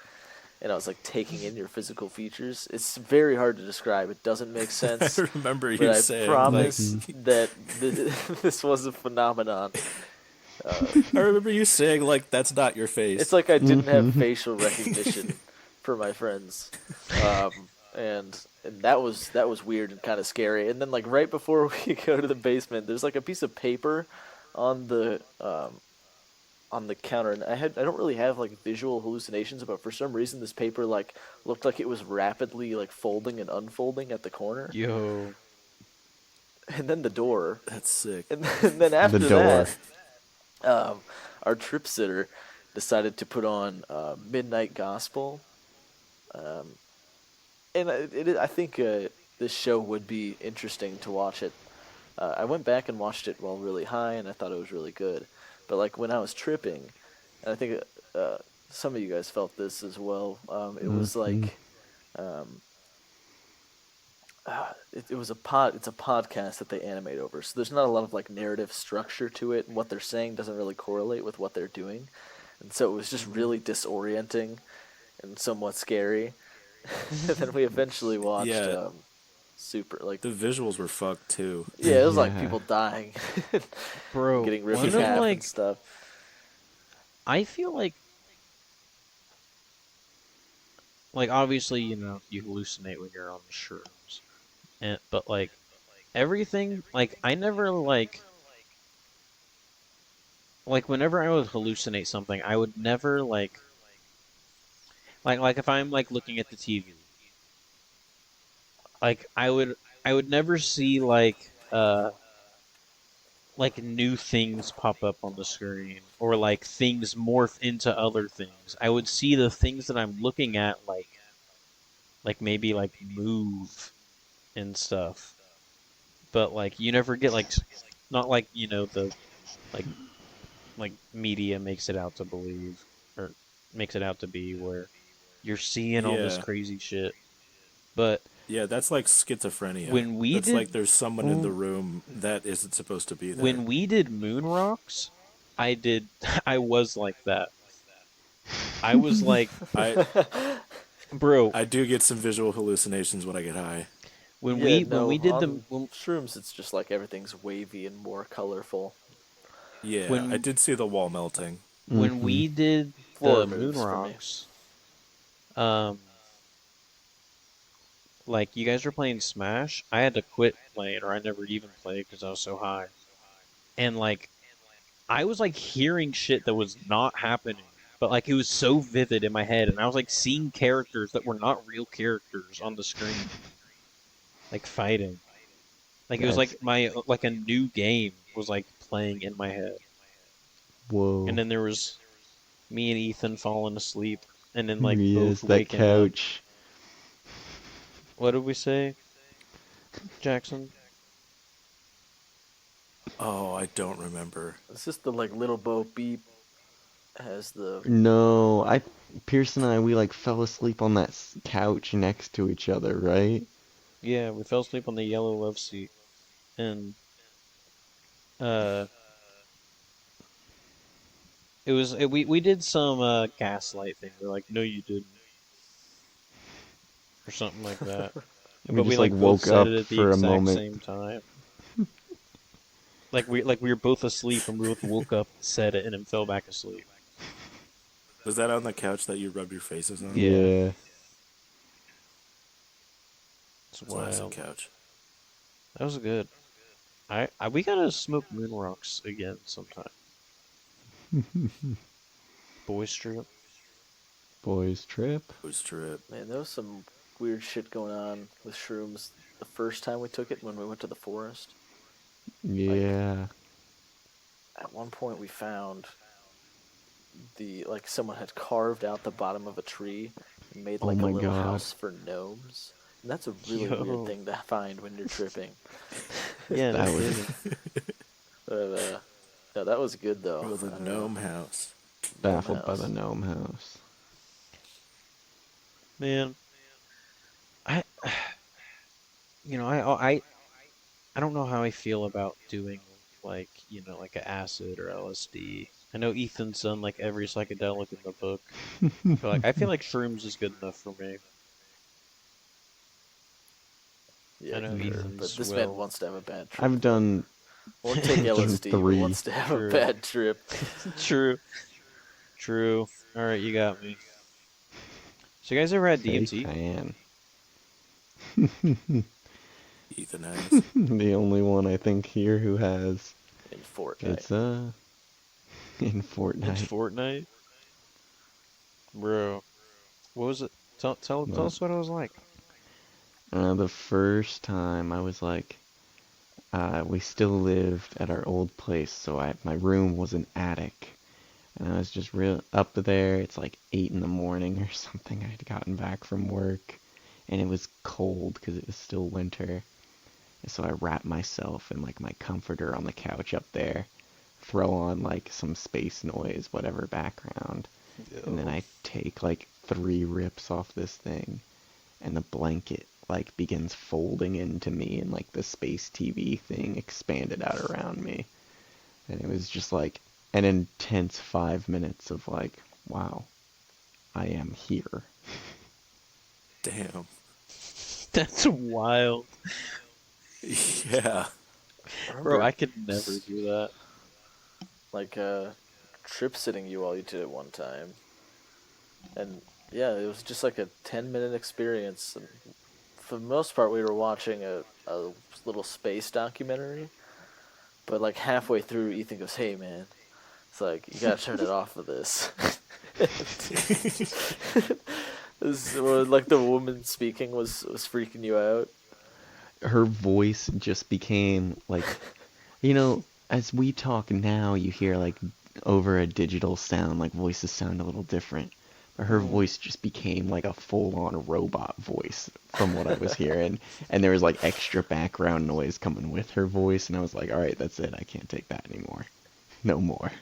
and I was like taking in your physical features. It's very hard to describe. It doesn't make I sense, remember but you I saying like promise that this was a phenomenon. I remember you saying like that's not your It's face. like I didn't have Mm-hmm. facial recognition for my friends, and that was weird and kind of scary. And then like right before we go to the basement, there's like a piece of paper on the counter, and I don't really have like visual hallucinations, but for some reason this paper like looked like it was rapidly like folding and unfolding at the corner, Yo. and then the door, That's sick. and then The after door. that, um, our trip sitter decided to put on Midnight Gospel, um, and I think this show would be interesting to watch it. I went back and watched it while really high, and I thought it was really good. But like when I was tripping, and I think some of you guys felt this as well. It was Mm-hmm. like um, it was it's a podcast that they animate over, so there's not a lot of like narrative structure to it, and what they're saying doesn't really correlate with what they're doing, and so it was just really disorienting and somewhat scary. And then we eventually watched Yeah, Super like the visuals were fucked too. yeah, it was like Yeah. people dying and Bro, getting ripped in one of half and like stuff. I feel like obviously, you hallucinate when you're on shrooms. And but like everything like I never like whenever I would hallucinate something, I would never like if I'm like looking at the TV, like I would never see like new things pop up on the screen or like things morph into other things. I would see the things that I'm looking at like maybe like move and stuff. But like you never get like not like, the like like media makes it out to believe or makes it out to be where you're seeing all this Yeah, crazy shit. But yeah, that's like schizophrenia. when we That's like did there's someone in the room that isn't supposed to be there. when we did moon rocks, I did I was like that. I was like, I bro, I do get some visual hallucinations when I get high. when Yeah, we when no, we did the on shrooms it's just like everything's wavy and more colorful. Yeah, I when did see the wall melting. when Mm-hmm. we did Floor the moon moves for me. rocks, um like you guys were playing Smash, I had to quit playing or I never even played because I was so high. And like I was like hearing shit that was not happening, but like it was so vivid in my head, and I was like seeing characters that were not real characters on the screen, like fighting. Like it was That's like like a new game was like playing in my head, and whoa. then there was me and Ethan falling asleep, and then like Yes, both that waking up. couch. What did we say, Jackson? Oh, I don't remember. It's just the like little Bo Beep has the No, Pearson and I, we like fell asleep on that couch next to each other, right? Yeah, we fell asleep on the yellow love seat, and uh, we did some gaslight thing. We're like, no, you didn't, or something like that. We But we just like like both woke said it up at the for a exact moment. same time. Like we were both asleep and we both woke up, said it, and then fell back asleep. Was that on the couch that you rubbed your faces on? Yeah, Yeah. it's Classic wild. couch. That was good. I we gotta smoke moon rocks again sometime. Boys trip. Boys trip. Who's trip? man. There was some weird shit going on with shrooms the first time we took it when we went to the forest. Like Yeah. at one point we found the like someone had carved out the bottom of a tree and made Oh like a my little god. house for gnomes. And that's a really weird Yo. thing to find when you're tripping. Yeah, no That was kidding. But no, that was good though. Oh, the gnome house. Gnome baffled by the house. gnome house. Man, I I don't know how I feel about doing like like an acid or LSD. I know Ethan's done like every psychedelic in the book, but like I feel like shrooms is good enough for me. I Yeah, know concur. But Ethan's this man will. wants to have a bad trip. I've done Won't take I've done LSD, but three. wants to have a True, bad trip. true, true. All right, you got me. So you guys ever had Fake DMT? fan. Ethan has. The only one I think here who has. In Fortnite. It's in In Fortnite. Fortnite, bro. What was it? Tell But us what it was like. the first time I was like, we still lived at our old place, so my room was an attic, and I was just real up there. It's like 8 in the morning or something. I had gotten back from work, and it was cold because it was still winter. And so I wrapped myself in like my comforter on the couch up there, throw on like some space noise, whatever background, and then Yo. I take like 3 rips off this thing, and the blanket like begins folding into me, and like the space TV thing expanded out around me, and it was just like an intense 5 minutes of like, wow, I am here. Damn. That's wild. Yeah. I Bro, remember I could never do that. like trip sitting you all you did it one time, and yeah, it was just like a 10-minute experience. And for the most part, we were watching a little space documentary. But like halfway through, Ethan goes, "Hey man, it's like you gotta turn it off for this." This was like the woman speaking was freaking you out. Her voice just became like, as we talk now, you hear like over a digital sound, like voices sound a little different. But her Mm. voice just became like a full-on robot voice from what I was hearing. And there was like extra background noise coming with her voice, and I was like, all right, that's it. I can't take that anymore. No more.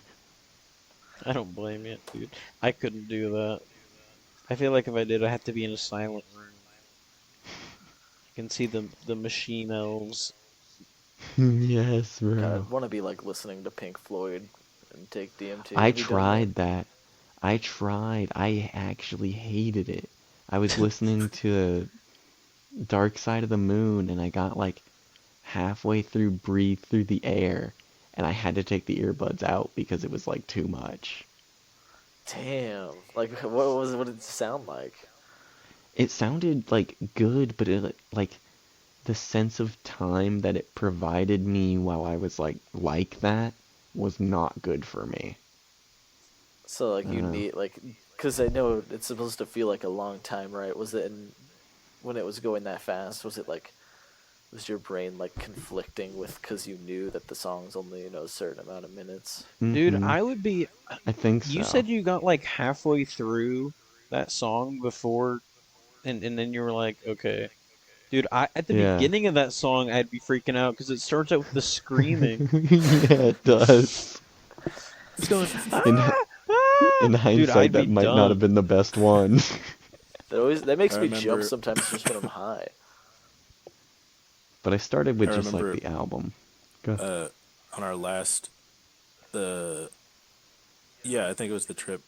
I don't blame you, dude. I couldn't do that. I feel like if I did, I have to be in a silent room. I can see the machine elves. Yes, God, bro. I'd want to be like listening to Pink Floyd and take DMT. I Have you done that? tried that. I tried. I actually hated it. I was listening to Dark Side of the Moon, and I got like halfway through Breathe Through the Air, and I had to take the earbuds out because it was like too much. Damn. Like, what did it sound like? It sounded like good, but it like the sense of time that it provided me while I was like that was not good for me. So like I you don't know. need like, because I know it's supposed to feel like a long time, right? Was it when it was going that fast? Was it like was your brain like conflicting with because you knew that the song's only a certain amount of minutes? Dude, Mm-hmm. I would be. I think You so. said you got like halfway through that song before, and then you were like, okay. Dude, I at the Yeah. beginning of that song, I'd be freaking out because it starts out with the screaming. Yeah, it does. It's going, In ah, ah! in Dude, hindsight, I'd be that might not have done. been the best one. That I makes me jump remember sometimes just when I'm high. But I started I with just like remember the album. Go. uh on our last the yeah, I think it was the trip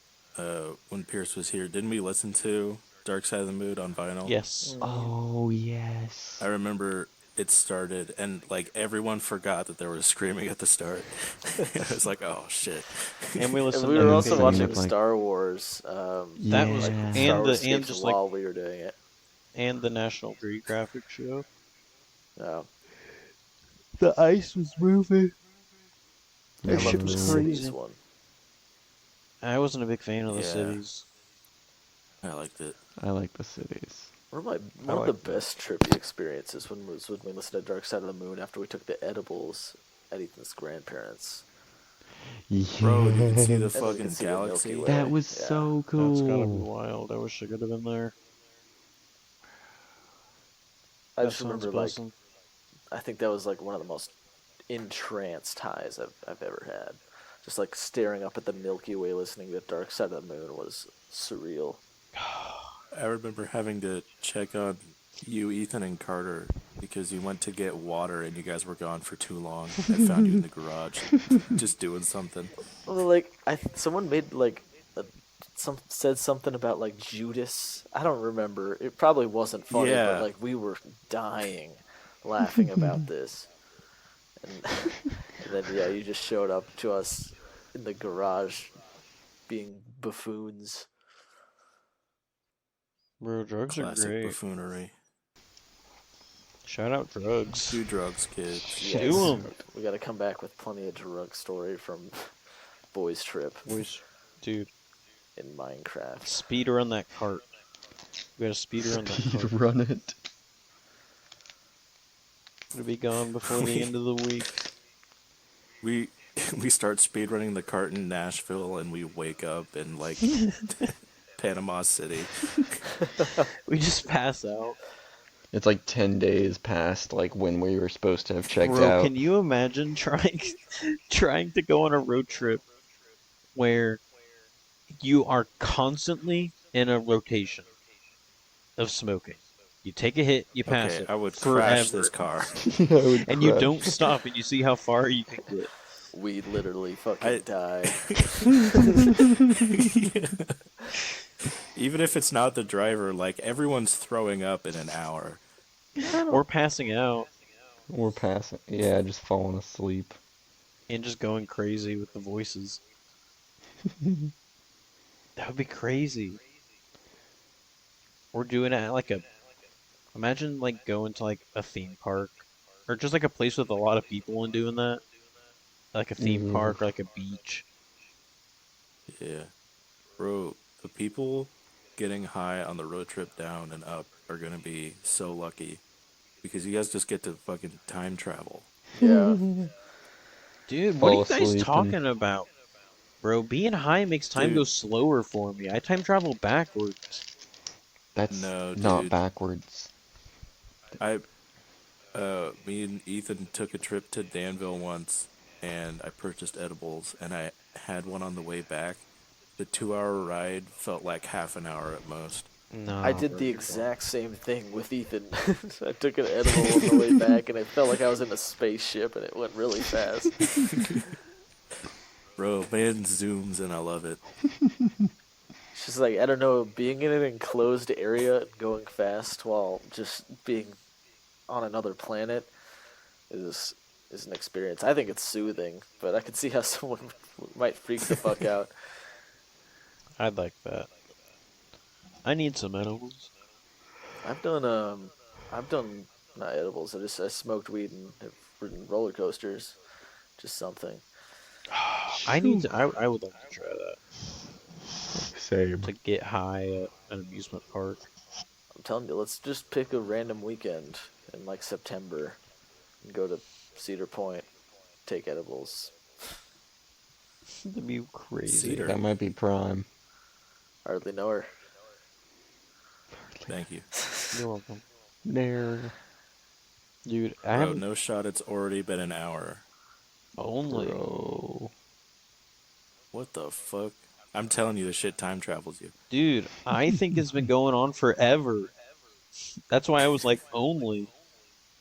when Pierce was here. Didn't we listen to Dark Side of the Moon on vinyl? Yes. Mm. Oh I yes. remember it started and like everyone forgot that there was screaming at the start. I was like, "Oh shit." And we And listened we to were And then also same watching with Occasions. like Star Wars, That was like yeah. Star and Wars and escapes just like while we were doing it. and the National Geographic show. Uh, The ice was moving. I That love shit the was Yo. cities crazy. one. I wasn't a big fan of the Yeah, cities. I liked it. I like the cities. I One of the liked it. best trippy experiences was when we listened to Dark Side of the Moon after we took the edibles at Ethan's grandparents, Bro, you can see the Yes. and we could fucking see the Milky galaxy. That Way. was Yeah, so That's gotta be cool. wild. I wish I could have been there. I That just sounds remember like awesome. I think that was like one of the most entranced highs I've ever had. Just like staring up at the Milky Way, listening to Dark Side of the Moon was surreal. I remember having to check on you, Ethan, and Carter because you went to get water and you guys were gone for too long. I found you in the garage, just doing something. Well, like someone made like said something about like Judas. I don't remember. It probably wasn't funny, but Yeah, like we were dying laughing about this. And, and then yeah, you just showed up to us in the garage being buffoons. Bro, drugs are classic great. buffoonery. Shout out drugs. Do drugs, kids. Do Yes, 'em. we got to come back with plenty of drug story from Boys Trip Boys, dude, in Minecraft. speed run that cart. We gotta speed run that Speed cart. run it. It'll be gone before the we end of the week. we we start speedrunning the cart in Nashville, and we wake up in like Panama City. We just pass out. It's like 10 days past like when we were supposed to have checked Bro, out. can you imagine trying to go on a road trip where you are constantly in a rotation of smoking? You take a hit, you pass Okay, it I would crash this forever, car. I would and you crash. don't stop, and you see how far you can get. We literally I fucking die. Even if it's not the driver, like everyone's throwing up in an hour. Or passing out We're passing. Yeah, just falling asleep. and just going crazy with the voices. That would be crazy. Or doing it at like a. Imagine like going to like a theme park, or just like a place with a lot of people and doing that, like a theme Mm, park or like a beach. Yeah, bro, the people getting high on the road trip down and up are gonna be so lucky because you guys just get to fucking time travel. Yeah. Dude, what are fall you guys asleep and talking about? Bro, being high makes time go Dude, slower for me. I time travel backwards. that's no, not dude. backwards. I Me and Ethan took a trip to Danville once, and I purchased edibles, and I had one on the way back. The 2 hour ride felt like half an hour at most. I Nah, did bro, the you're bugging. exact same thing with Ethan. I took an edible on the way back, and it felt like I was in a spaceship, and it went really fast. Bro, man zooms and I love it. It's just like, I don't know, being in an enclosed area and going fast while just being on another planet is is an experience. I think it's soothing, but I can see how someone might freak the fuck out. I'd like that. I need some edibles. I've done not edibles. I smoked weed and have ridden roller coasters. Just something. I need Shoo. to. I would like to try that. Same. To get high at an amusement park. I'm telling you, let's just pick a random weekend in like September and go to Cedar Point, take edibles. That'd be crazy. Cedar. That might be prime. Hardly know her. Thank you. You're welcome. Nair. Dude, I Bro, haven't no shot, it's already been an hour. only. Bro. What the fuck? I'm telling you, this shit time travels you. Dude, I think it's been going on forever. That's why I was like only.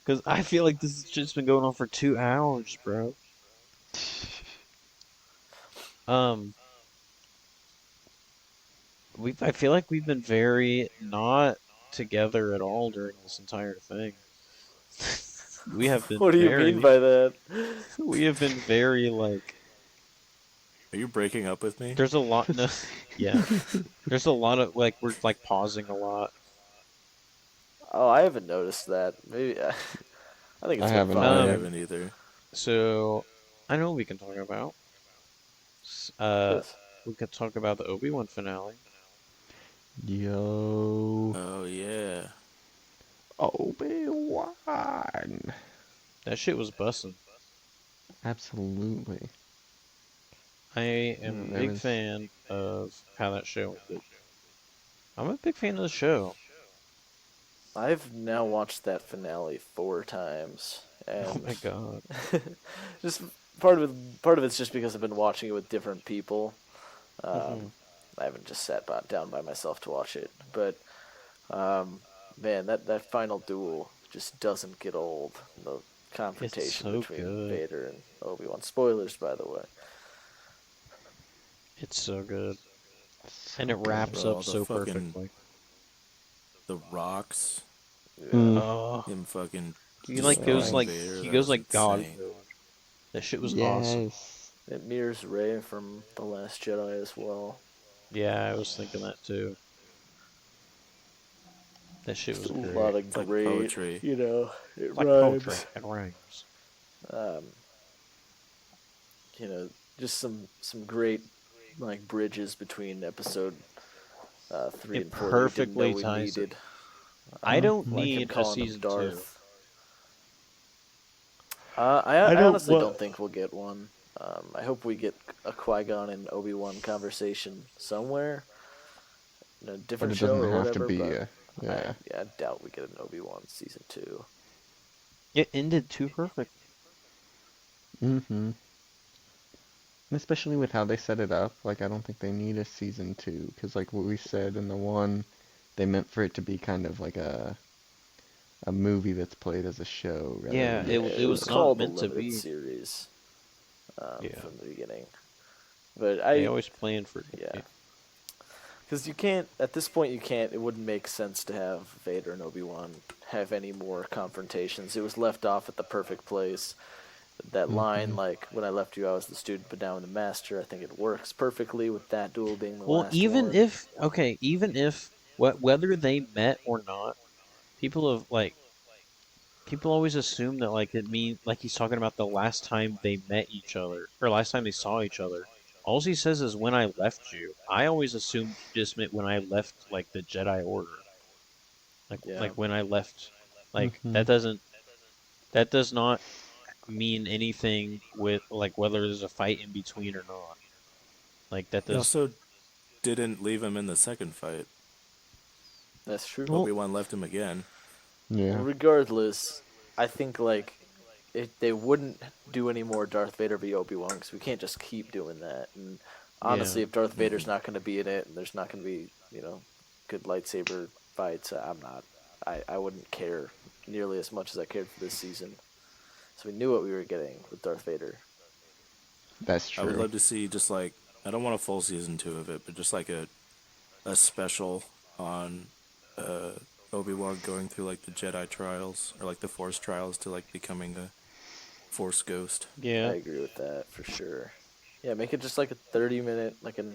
Because I feel like this has just been going on for 2 hours, bro. Um, I feel like we've been very not together at all during this entire thing. We have been What do you mean very, by that? we have been very like. Are you breaking up with me? There's a lot. No, yeah, there's a lot of like we're like pausing a lot. Oh, I haven't noticed that. Maybe I think I it's been haven't I fine. either. haven't either. So I know what we can talk about. Yes. We could talk about the Obi-Wan finale. Yo. Oh, yeah. Obi-Wan. That shit was bussin'. Absolutely. I am a There big was. fan of how that show ended. I'm a big fan of the show. I've now watched that finale 4 times, Oh and my god. just part of it's just because I've been watching it with different people. hmm I haven't just down by myself to watch it, but man, that final duel just doesn't get old. The It's confrontation so between good. Vader and Obi-Wan. Spoilers, by the way. It's so good. And So it wraps good. up Bro, so perfectly. the rocks, Yeah. Mm, Oh, him fucking yes. destroying Vader, he that goes was like God insane. mode. That shit was awesome. Yes. It mirrors Rey from The Last Jedi as well. Yeah, I was thinking that too. That shit Just was a great. lot of It's like great, poetry. it It's like poetry. rhymes. It rhymes. Um, you know, just some great like bridges between episode three It and four that we didn't know perfectly we ties it. needed. I don't Like him need a calling him season two. Darth. I I I don't honestly want. don't think we'll get one. I hope we get a Qui-Gon and Obi-Wan conversation somewhere in a But different it show doesn't or have to whatever. be But a, yeah. I doubt we get an Obi-Wan season two. It ended too perfect. Mm-hmm. And especially with how they set it up, like I don't think they need a season two, because like what we said in the one, they meant for it to be kind of like a movie that's played as a show rather Yeah, Yeah, than a it it was was show. not called the meant to limited be. series Yeah, from the beginning. But they I, always planned for it to yeah, be. because you can't at this point. You can't. It wouldn't make sense to have Vader and Obi-Wan have any more confrontations. It was left off at the perfect place. That line, Mm-hmm. like when I left you, I was the student, but now I'm the master. I think it works perfectly with that duel being the Well, last even one. if okay, even if whether they met or not, people have like people always assume that like it mean like he's talking about the last time they met each other or last time they saw each other. All he says is when I left you. I always assumed he just meant when I left like the Jedi Order. Yeah, Like when I left like Mm-hmm. that does not mean anything with like whether there's a fight in between or not. Like that He does also didn't leave him in the second fight. that's true. well Obi-Wan left him again. Well, Yeah. regardless, I think like they wouldn't do any more Darth Vader v Obi Wan because we can't just keep doing that. And yeah. honestly, if Darth Vader's Hmm. not going to be in it and there's not going to be good lightsaber fights, I'm not. I wouldn't care nearly as much as I cared for this season. So we knew what we were getting with Darth Vader. That's I would true. love to see just like, I don't want a full season two of it, but just like a special on uh Obi-Wan going through like the Jedi trials or like the Force trials to like becoming a Force ghost. I Yeah. agree with that for sure. Yeah, make it just like a 30-minute, like a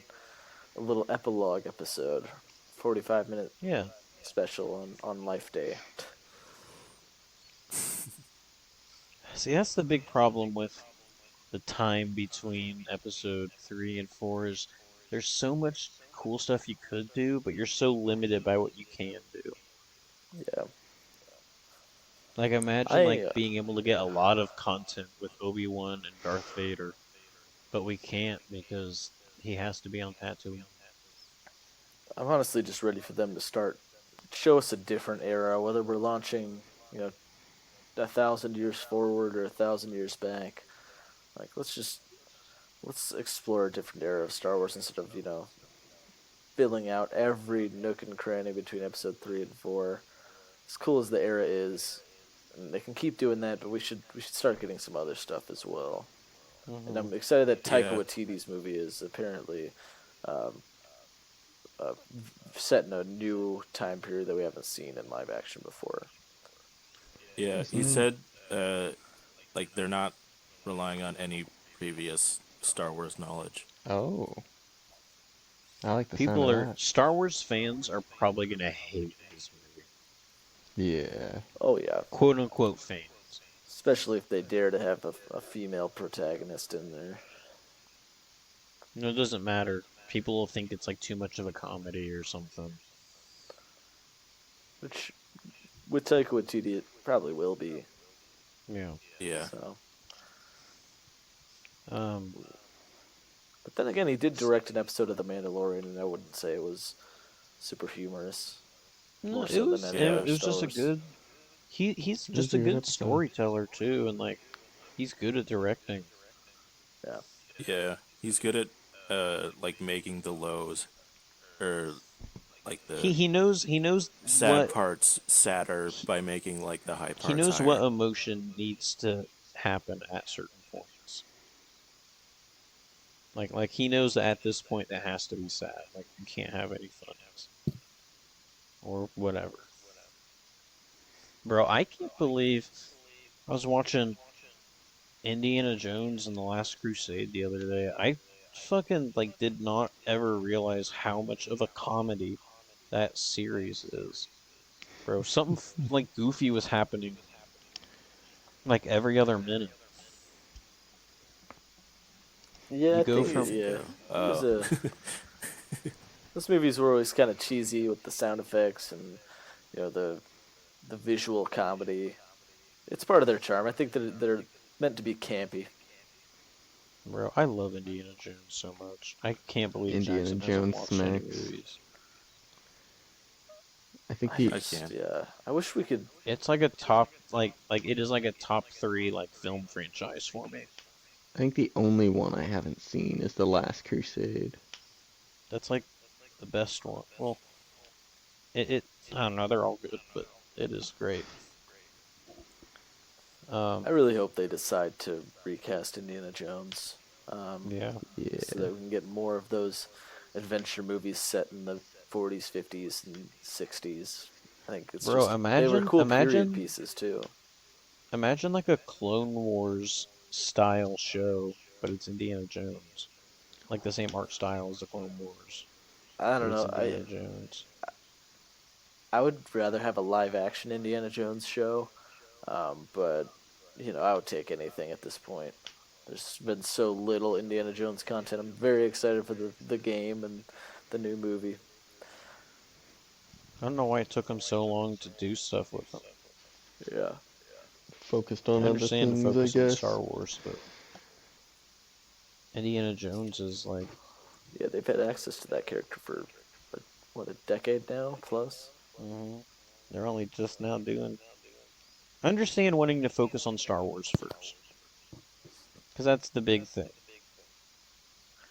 little epilogue episode, 45-minute Yeah. special on Life Day. See, that's the big problem with the time between episode 3 and 4 is there's so much cool stuff you could do, but you're so limited by what you can do. Yeah, Like imagine I like being able to get a lot of content with Obi-Wan and Darth Vader, but we can't because he has to be on Tatooine. I'm honestly just ready for them to start show us a different era, whether we're launching, 1,000 years forward or 1,000 years back. Like let's explore a different era of Star Wars instead of filling out every nook and cranny between episode 3 and 4. As cool as the era is, and they can keep doing that, but we should start getting some other stuff as well. And Hmm. I'm excited that Taika Yeah, Waititi's movie is apparently um, uh, set in a new time period that we haven't seen in live action before. yeah. He Isn't said like they're not relying on any previous Star Wars knowledge. Oh, I like the sound of People are that. Star Wars fans are probably gonna hate this movie. Yeah. Oh yeah, Quote unquote fans. especially if they dare to have a female protagonist in there. No, it doesn't matter. People will think it's like too much of a comedy or something. Which with Taika Waititi, it probably will be. Yeah. Yeah, So, Um. but then again, he did direct an episode of The Mandalorian, and I wouldn't say it was super humorous. No, More so than any yeah. it other was Star just a Wars. good. He's It was just a a good good episode. storyteller too, and like he's good at directing. Yeah, Yeah, he's good at like making the lows or like the he knows sad what parts sadder he, by making like the high he parts knows what higher. emotion needs to happen at certain points. Like he knows that at this point that has to be sad. Like you can't have any funnies or whatever. Bro, I can't believe I was watching Indiana Jones and the Last Crusade the other day. I fucking like did not ever realize how much of a comedy that series is. Bro, something like goofy was happening like every other minute. Yeah, You I go think from Goofy, yeah, oh, it was oh. a. Those movies were always kind of cheesy with the sound effects and the visual comedy. It's part of their charm. I think that they're meant to be campy. Bro, I love Indiana Jones so much. I can't believe Indiana Jackson hasn't Jones watched any smacks. movies. I think I the I just can. yeah. I wish we could. It's like a top like it is like a top 3 like film franchise for me. I think the only one I haven't seen is The Last Crusade. That's like the best one. Well, it I don't know, they're all good, but it is great. I Um really hope they decide to recast Indiana Jones, yeah. so Yeah. that we can get more of those adventure movies set in the 40s, 50s, and 60s. I think it's Bro, just they were imagine cool period imagine pieces too. imagine like a Clone Wars style show, but it's Indiana Jones. Like the same art style as the Clone Wars, I but don't it's know. Indiana Jones. I would rather have a live action Indiana Jones show, but I would take anything at this point. There's been so little Indiana Jones content. I'm very excited for the game and the new movie. I don't know why it took them so long to do stuff with them. Yeah, Focused I on other understand to things, I focus on Star guess. Wars, but Indiana Jones is like, yeah, they've had access to that character for what, a decade now plus. mhm, they're only just now doing. I understand wanting to focus on Star Wars first, because that's the big thing.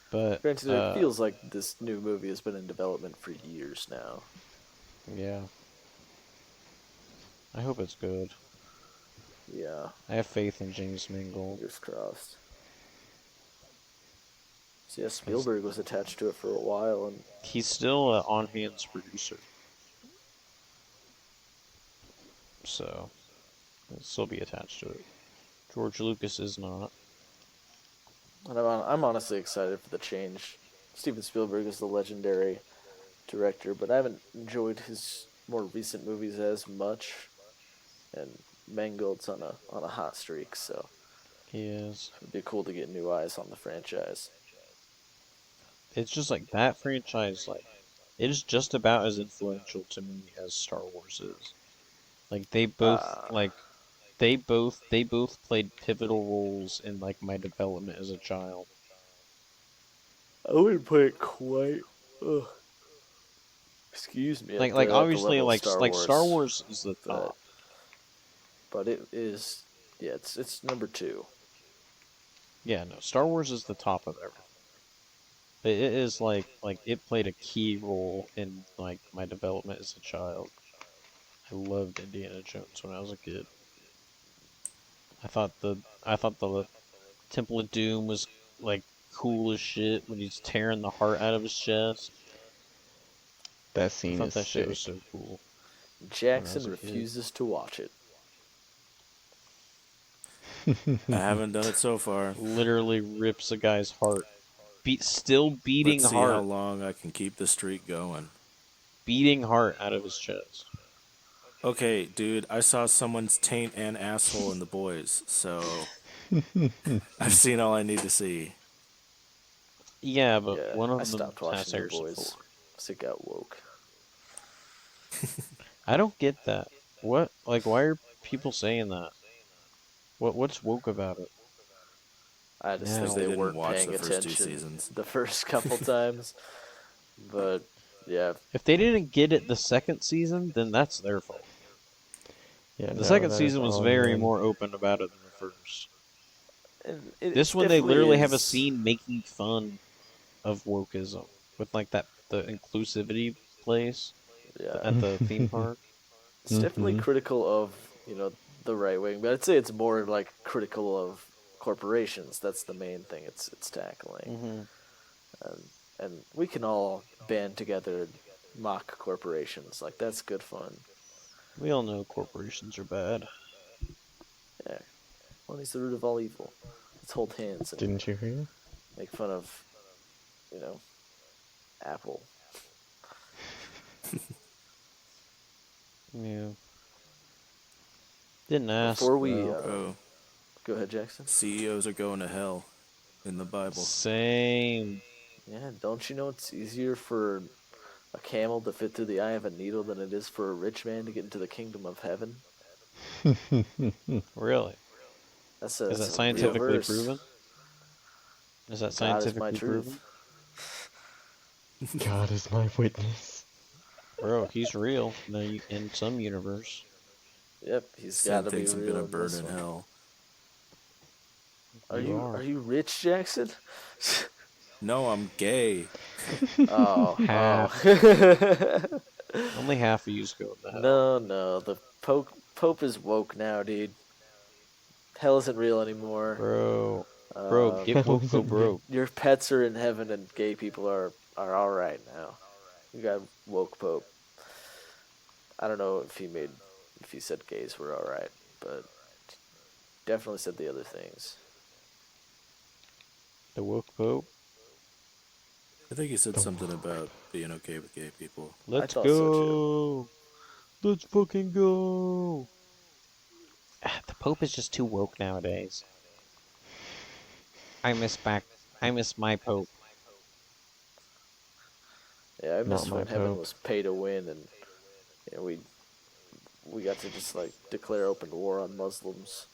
But Granted, it feels like this new movie has been in development for years now. yeah, I hope it's good. Yeah, I have faith in James Mangold. fingers crossed. So yeah, 'Cause Spielberg was attached to it for a while, and he's still an on-hands producer, so he'll still be attached to it. George Lucas is not. I'm honestly excited for the change. Steven Spielberg is the legendary director, but I haven't enjoyed his more recent movies as much. And Mangold's on a hot streak, so He is. it'd be cool to get new eyes on the franchise. It's just like that franchise, like it is just about as influential to me as Star Wars is. Like Uh, they both played pivotal roles in like my development as a child. I wouldn't put it quite. Ugh, excuse me, Like at the obviously level of Star like Star Wars, Wars is the but top. it is. Yeah, it's number two. Yeah, no, Star Wars is the top of everything. It is like it played a key role in like my development as a child. I loved Indiana Jones when I was a kid. I thought the Temple of Doom was like cool as shit when he's tearing the heart out of his chest. That I scene thought is that shit was sick. so cool when I Jackson was a kid. refuses to watch it. I haven't done it so far. Literally rips a guy's heart. Still Let's beating see how heart, long I can keep the streak going. beating heart out of his chest. Okay, dude, I saw someone's taint and asshole in the boys, so I've seen all I need to see. Yeah, but Yeah, one I of them stopped has watching The Harrison Boys Ford. because it got woke. I don't get that. What? Like, why are people saying that? What's woke about it? I It's just because think Now, they they didn't weren't watch paying the first two attention seasons. the first couple times. But yeah, if they didn't get it the second season, then that's their fault. Yeah, The no, second that is season was on very them. more open about it than the first. and This it one, they definitely literally have a is. scene making fun of wokeism with like that the inclusivity place Yeah, at the theme park. it's definitely critical of the right wing, but I'd say it's more like critical of corporations. That's the main thing it's tackling, Mm-hmm. and we can all band together and mock corporations. Like that's good fun. We all know corporations are bad. Yeah, money's the root of all evil. Let's hold hands and Didn't you hear? make fun of you know Apple. Yeah. Didn't ask Before we though. Bro, go ahead, Jackson. CEOs are going to hell in the Bible. Same. Yeah, don't you know it's easier for a camel to fit through the eye of a needle than it is for a rich man to get into the kingdom of heaven? Really? Is That's that a real Yep. scientifically verse. proven? Is that God is my scientifically truth. proven? God is my witness. Bro, he's real in some universe. Yep, he's got Sam to be thinks I'm real gonna in burn this in one. hell. Are You are are. you rich, Jackson? No, I'm gay. Oh, oh. Half. Only half of you's going to hell. No. The Pope is woke now, dude. Hell isn't real anymore. Bro. Bro, Uh, get woke, Hell's go it real? broke. your pets are in heaven, and gay people are all right now. We got woke Pope. I don't know if he said gays were all right, but definitely said the other things. The woke pope. I think he said The something woke. about being okay with gay people. I Let's thought so too. go. Let's fucking go. The pope is just too woke nowadays. I miss back. I miss my pope. Yeah, I Not miss my when heaven Pope. was pay to win, and we got to just like declare open war on Muslims.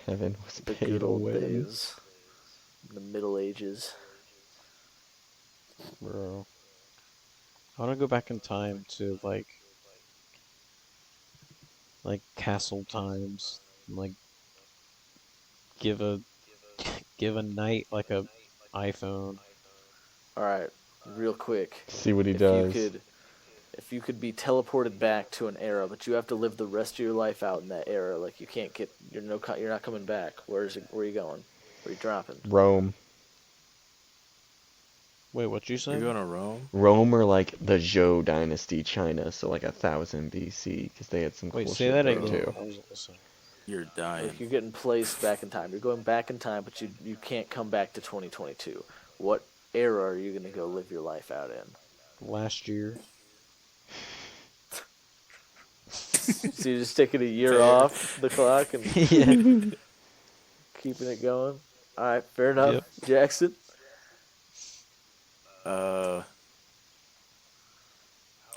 Heaven was The pay good to old win. days, the Middle Ages. Bro. I want to go back in time to like castle times. Like give a give a knight like a iPhone. All right, real quick, See what he if you does. could if you could be teleported back to an era, but you have to live the rest of your life out in that era, like you can't get you're not coming back. Where are you going? Where are you dropping? Rome. Wait, what you You're said? going to Rome? Rome or like the Zhou dynasty China, so like 1000 BC, because they had some Wait, cool say shit that there again. Bro, too. I wasn't listening. you're Like dying. you're getting placed back in time. You're going back in time, but you can't come back to 2022. What era are you going to go live your life out in? Last year. So you're just taking a year Fair. off the clock and Yeah. keeping it going. All right, fair enough, Yep. Jackson. Uh,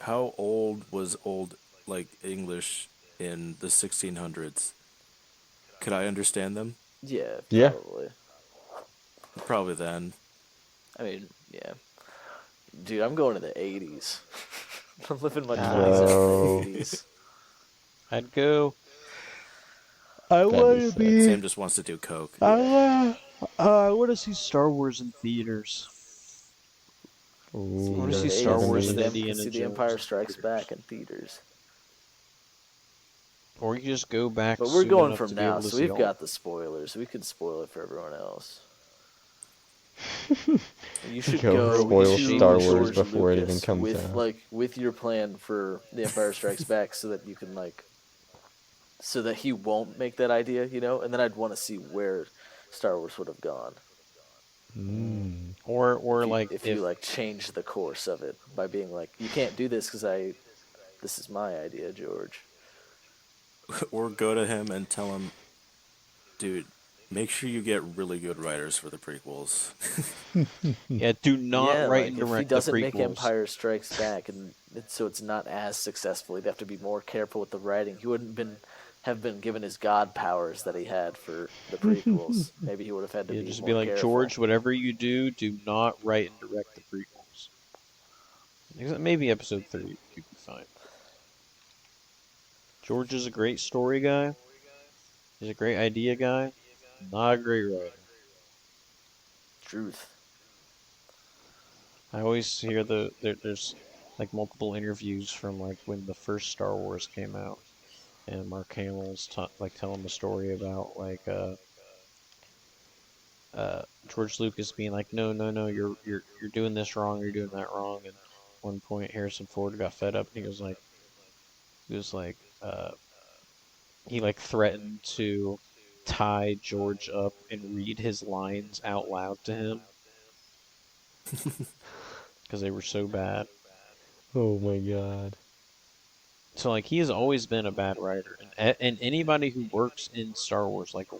how old was old, like, English in the 1600s? Could I understand them? Yeah, Yeah. probably. Probably then. I mean, yeah, dude, I'm going to the 80s. I'm living my 20s out in the Bro. 80s. I'd go. I That'd be want to sick. be. Sam just wants to do coke. Yeah. I want to see Star Wars in theaters. See, I you want to go to see the Star 80s, Wars see and them, Indiana see the Jones Empire in Strikes theaters. Back in theaters. Or you just go back But we're soon going enough to from be now, able to so see we've all. got the spoilers. We can spoil it for everyone else. You should Go Bro, go we can spoil shave Star your to Wars George shoulders. before it even Lucas comes out. with your plan for The Empire Strikes Back, so that you can so that he won't make that idea, and then I'd want to see where Star Wars would have gone Or if you like change the course of it by being like, you can't do this because this is my idea, George. Or go to him and tell him, dude, make sure you get really good writers for the prequels. yeah, do not Yeah, write like and if he direct the doesn't make prequels. Empire Strikes Back and so it's not as successful, he'd have to be more careful with the writing. He wouldn't have been given his god powers that he had for the prequels. Maybe he would have had to Yeah, be just be more like, careful. George, whatever you do not write and direct the prequels. Except maybe episode 3 you'd be fine. George is a great story guy. He's a great idea guy. Not a great writer. Truth. I always hear there's like multiple interviews from like when the first Star Wars came out, and Mark Hamill's like telling the story about like George Lucas being like, no, no, no, you're doing this wrong, you're doing that wrong, and one point Harrison Ford got fed up and he was like he like threatened to tie George up and read his lines out loud to him because they were so bad. Oh my god. So like he has always been a bad writer, and anybody who works in Star Wars like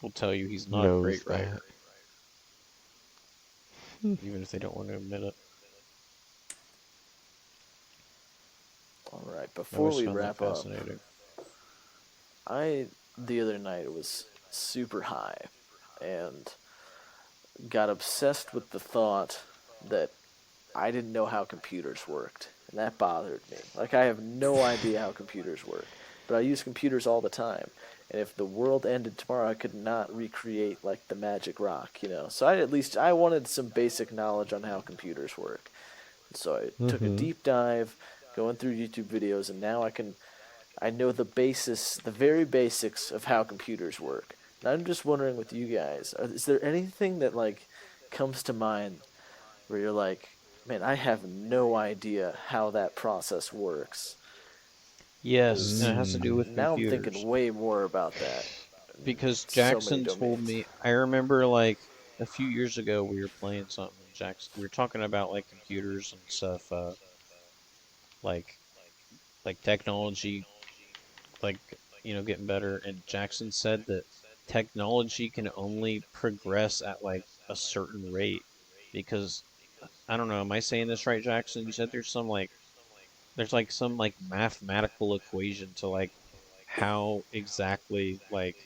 will tell you he's not a Knows great that. writer, even if they don't want to admit it. All right, I before always we found that wrap up, fascinating. I the other night was super high and got obsessed with the thought that I didn't know how computers worked, and that bothered me. Like I have no idea how computers work, but I use computers all the time. And if the world ended tomorrow, I could not recreate like the magic rock, you know. So I wanted some basic knowledge on how computers work. So I took a Mm-hmm. deep dive, going through YouTube videos, and now I know the very basics of how computers work. And I'm just wondering with you guys, is there anything that like comes to mind where you're like, man, I have no idea how that process works? Yes, and Because it has to do with now I'm thinking computers. way more about that. Because So many Jackson told domains. me, I remember like a few years ago we were playing something. Jackson, we were talking about like computers and stuff, like technology, like getting better. And Jackson said that technology can only progress at like a certain rate because I don't know. Am I saying this right, Jackson? You said there's like some like mathematical equation to like how exactly like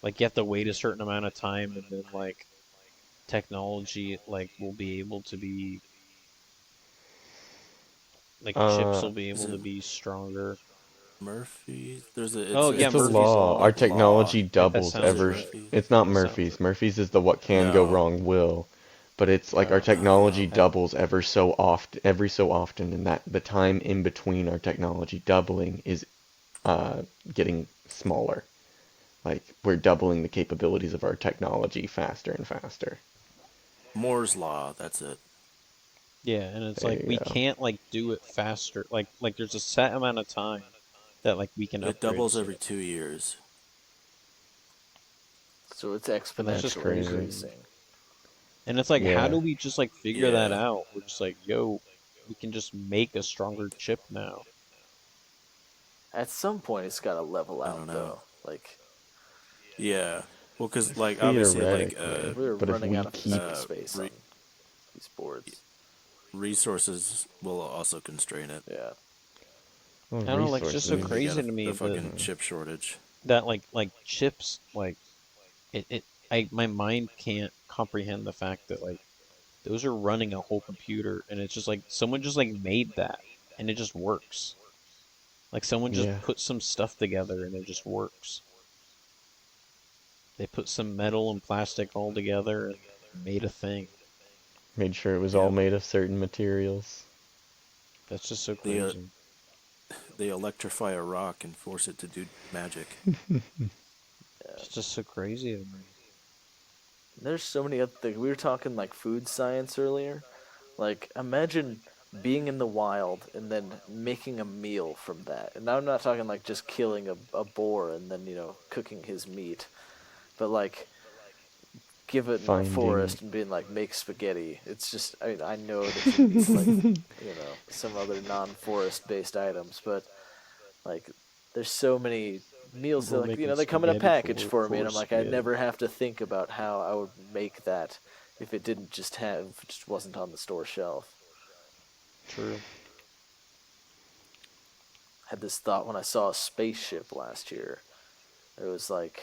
you have to wait a certain amount of time and then like technology like will be able to be like chips Uh, will be Is able it to be stronger. Murphy? There's a Oh yeah, it's a a Murphy's law. law. Our law. technology That doubles Is sounds it ever. right. Murphy? It's not That sounds Murphy's. right. Murphy's is the what can go No. wrong will. But it's like our technology Oh. I, doubles ever so often, every so often, and that the time in between our technology doubling is getting smaller. Like we're doubling the capabilities of our technology faster and faster. Moore's law. That's it. yeah, and it's There like you we go. can't like do it faster. Like there's a set amount of time that like we can It upgrade doubles every to, 2 years. So it's and that's That's just exponentially crazy. crazy. increasing. And it's like, how Yeah. do we just like figure that Yeah. out? We're just like, yo, we can just make a stronger chip now. At some point, it's got to level I out, don't know. though. Like, Yeah. Well, because like obviously Theoretically, we're but if running we out of keep physical space on re- these boards. resources will also constrain it. Yeah. well, I don't know, like it's just I so mean, we got resources, crazy to me a that fucking chip shortage. chips like it I my mind can't comprehend the fact that like those are running a whole computer and it's just like someone just like made that and it just works. Like someone just yeah, put some stuff together and it just works. They put some metal and plastic all together and made a thing. made sure it was all Yep. made of certain materials. That's just so They crazy. they electrify a rock and force it to do magic. Yeah. It's just so crazy to me. There's so many other things. We were talking like food science earlier. Like, imagine being in the wild and then making a meal from that. And I'm not talking like just killing a boar and then, cooking his meat, but like give it in a Finding, forest and being like, make spaghetti. It's just, I mean, I know that you need like, some other non forest based items, but like, there's so many meals that We're like, making they come in a spaghetti package for me, and for I'm like, I spaghetti. never have to think about how I would make that if it didn't just wasn't on the store shelf. True. Had this thought when I saw a spaceship last year. It was like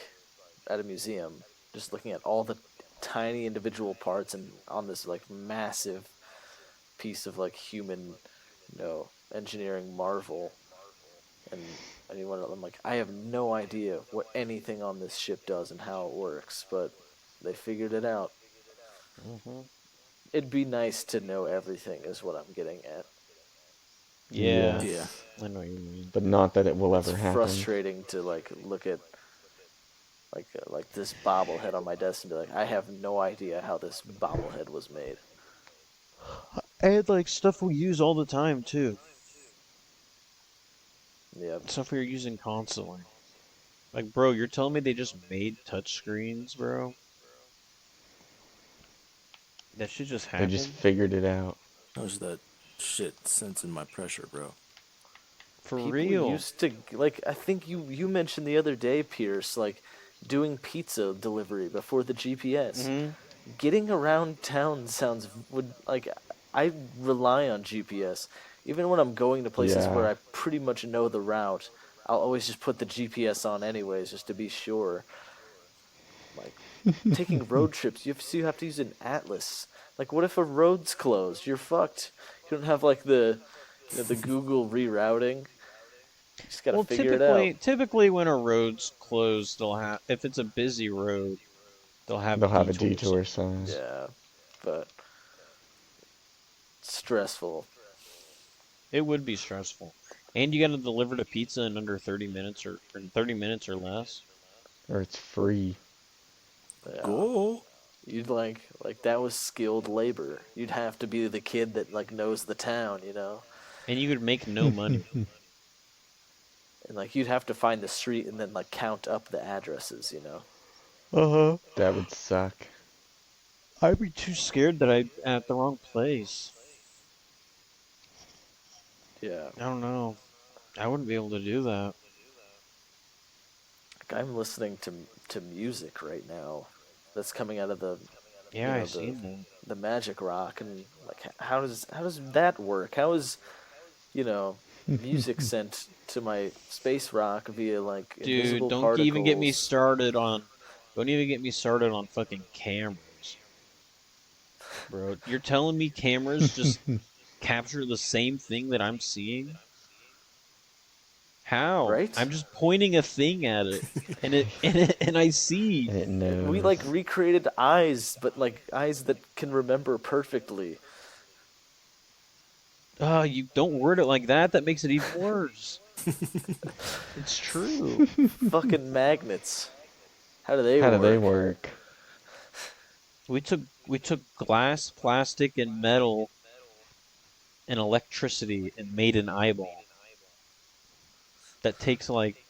at a museum, just looking at all the tiny individual parts and on this like massive piece of like human, engineering marvel. And anyone, I'm like, I have no idea what anything on this ship does and how it works, but they figured it out. Hmm. It'd be nice to know everything, is what I'm getting at. Yeah, Yeah. Yes, I know what you mean. but not that it will It's ever happen. frustrating to like look at like this bobblehead on my desk and be like, I have no idea how this bobblehead was made. And like stuff we use all the time too. Yep. Stuff we are using constantly. Like, bro, you're telling me they just made touchscreens, bro? That shit just They just happened? figured it out. How's that shit sensing my pressure, bro? For People real? used to like I think you mentioned the other day, Pierce, like doing pizza delivery before the GPS. Mm-hmm. Getting around town sounds would like I rely on GPS. Even when I'm going to places where Yeah. I pretty much know the route, I'll always just put the GPS on anyways just to be sure. Like taking road trips, you have to use an atlas. Like what if a road's closed? You're fucked. You don't have like the Google rerouting. You just got to Well, figure it out. typically when a road's closed, they'll have if it's a busy road, they'll have a They'll have a detour detour sign. sign. Yeah, but stressful. It would be stressful. And you gotta deliver the pizza in under 30 minutes or in 30 minutes or less. Or it's free. Yeah. Go. You'd like that was skilled labor. You'd have to be the kid that like knows the town, you know? And you could make no money. And like you'd have to find the street and then like count up the addresses, you know? Uh-huh. That would suck. I'd be too scared that I'm at the wrong place. Yeah. I don't know. I wouldn't be able to do that. Like I'm listening to music right now that's coming out of the you Yeah, I know the seen that. the magic rock and like how does that work? How is music sent to my space rock via like Dude, invisible particles? don't even get me started on fucking cameras, bro. You're telling me cameras just capture the same thing that I'm seeing? How? Right? I'm just pointing a thing at it, and I see. And it We knows. like recreated eyes, but like eyes that can remember perfectly. You don't word it like that. That makes it even worse. It's true. Fucking magnets. How do they How do they work? work? We took glass, plastic, and metal and electricity and made an eyeball. That takes like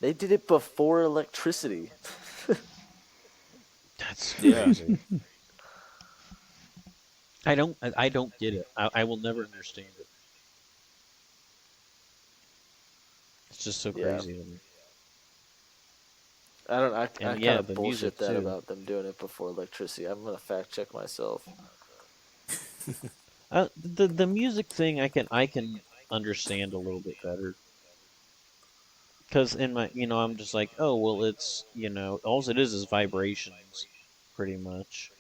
They did it before electricity. that's Yeah. crazy. I don't get it. I will never understand it. It's just so Yeah. crazy to me. I don't. I And kind yeah, of the bullshit music that too. about them doing it before electricity. I'm gonna fact check myself. The music thing I can understand a little bit better because in my I'm just like, oh well, it's all it is vibrations, pretty much.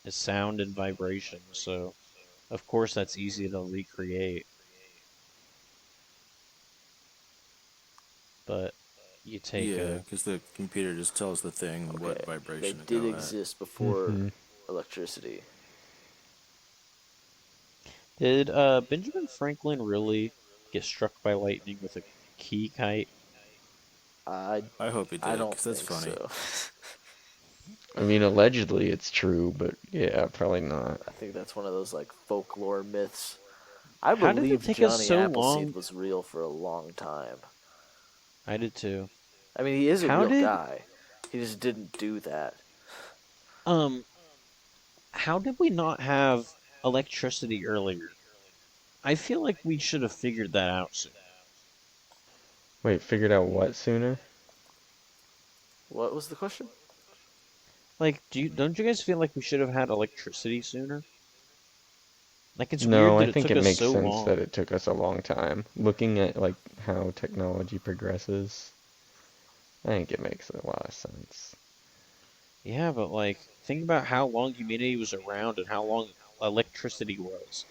It's sound and vibrations, so of course that's easy to recreate. But you take Yeah, a because the computer just tells the thing Okay, what they vibration to did go at. exist before Hmm. electricity. Did Benjamin Franklin really get struck by lightning with a key kite? I I hope he I did, don't because that's think funny. so. I mean, allegedly it's true, but yeah, probably not. I think that's one of those like folklore myths. I How did it believed take us Johnny so Appleseed long? was real for a long time. I did too. I mean, he is a How real did guy. He just didn't do that. um how did we not have electricity earlier? I feel like we should have figured that out sooner. Wait, figured out what sooner? What was the question? Like, don't you guys feel like we should have had electricity sooner? Like it's No, weird I that it think took it us makes so sense that long. it took us a long time. Looking at like how technology progresses, I think it makes a lot of sense. Yeah, but like think about how long humanity was around and how long electricity was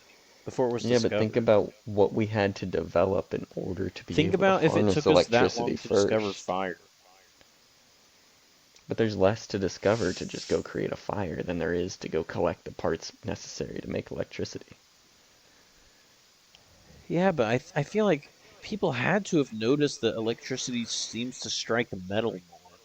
before it was Yeah, but think discovered. about what we had to develop in order to be Think able to about if it harness took us that electricity long to discover first. fire. But there's less to discover to just go create a fire than there is to go collect the parts necessary to make electricity. Yeah, but I feel like people had to have noticed that electricity seems to strike metal more.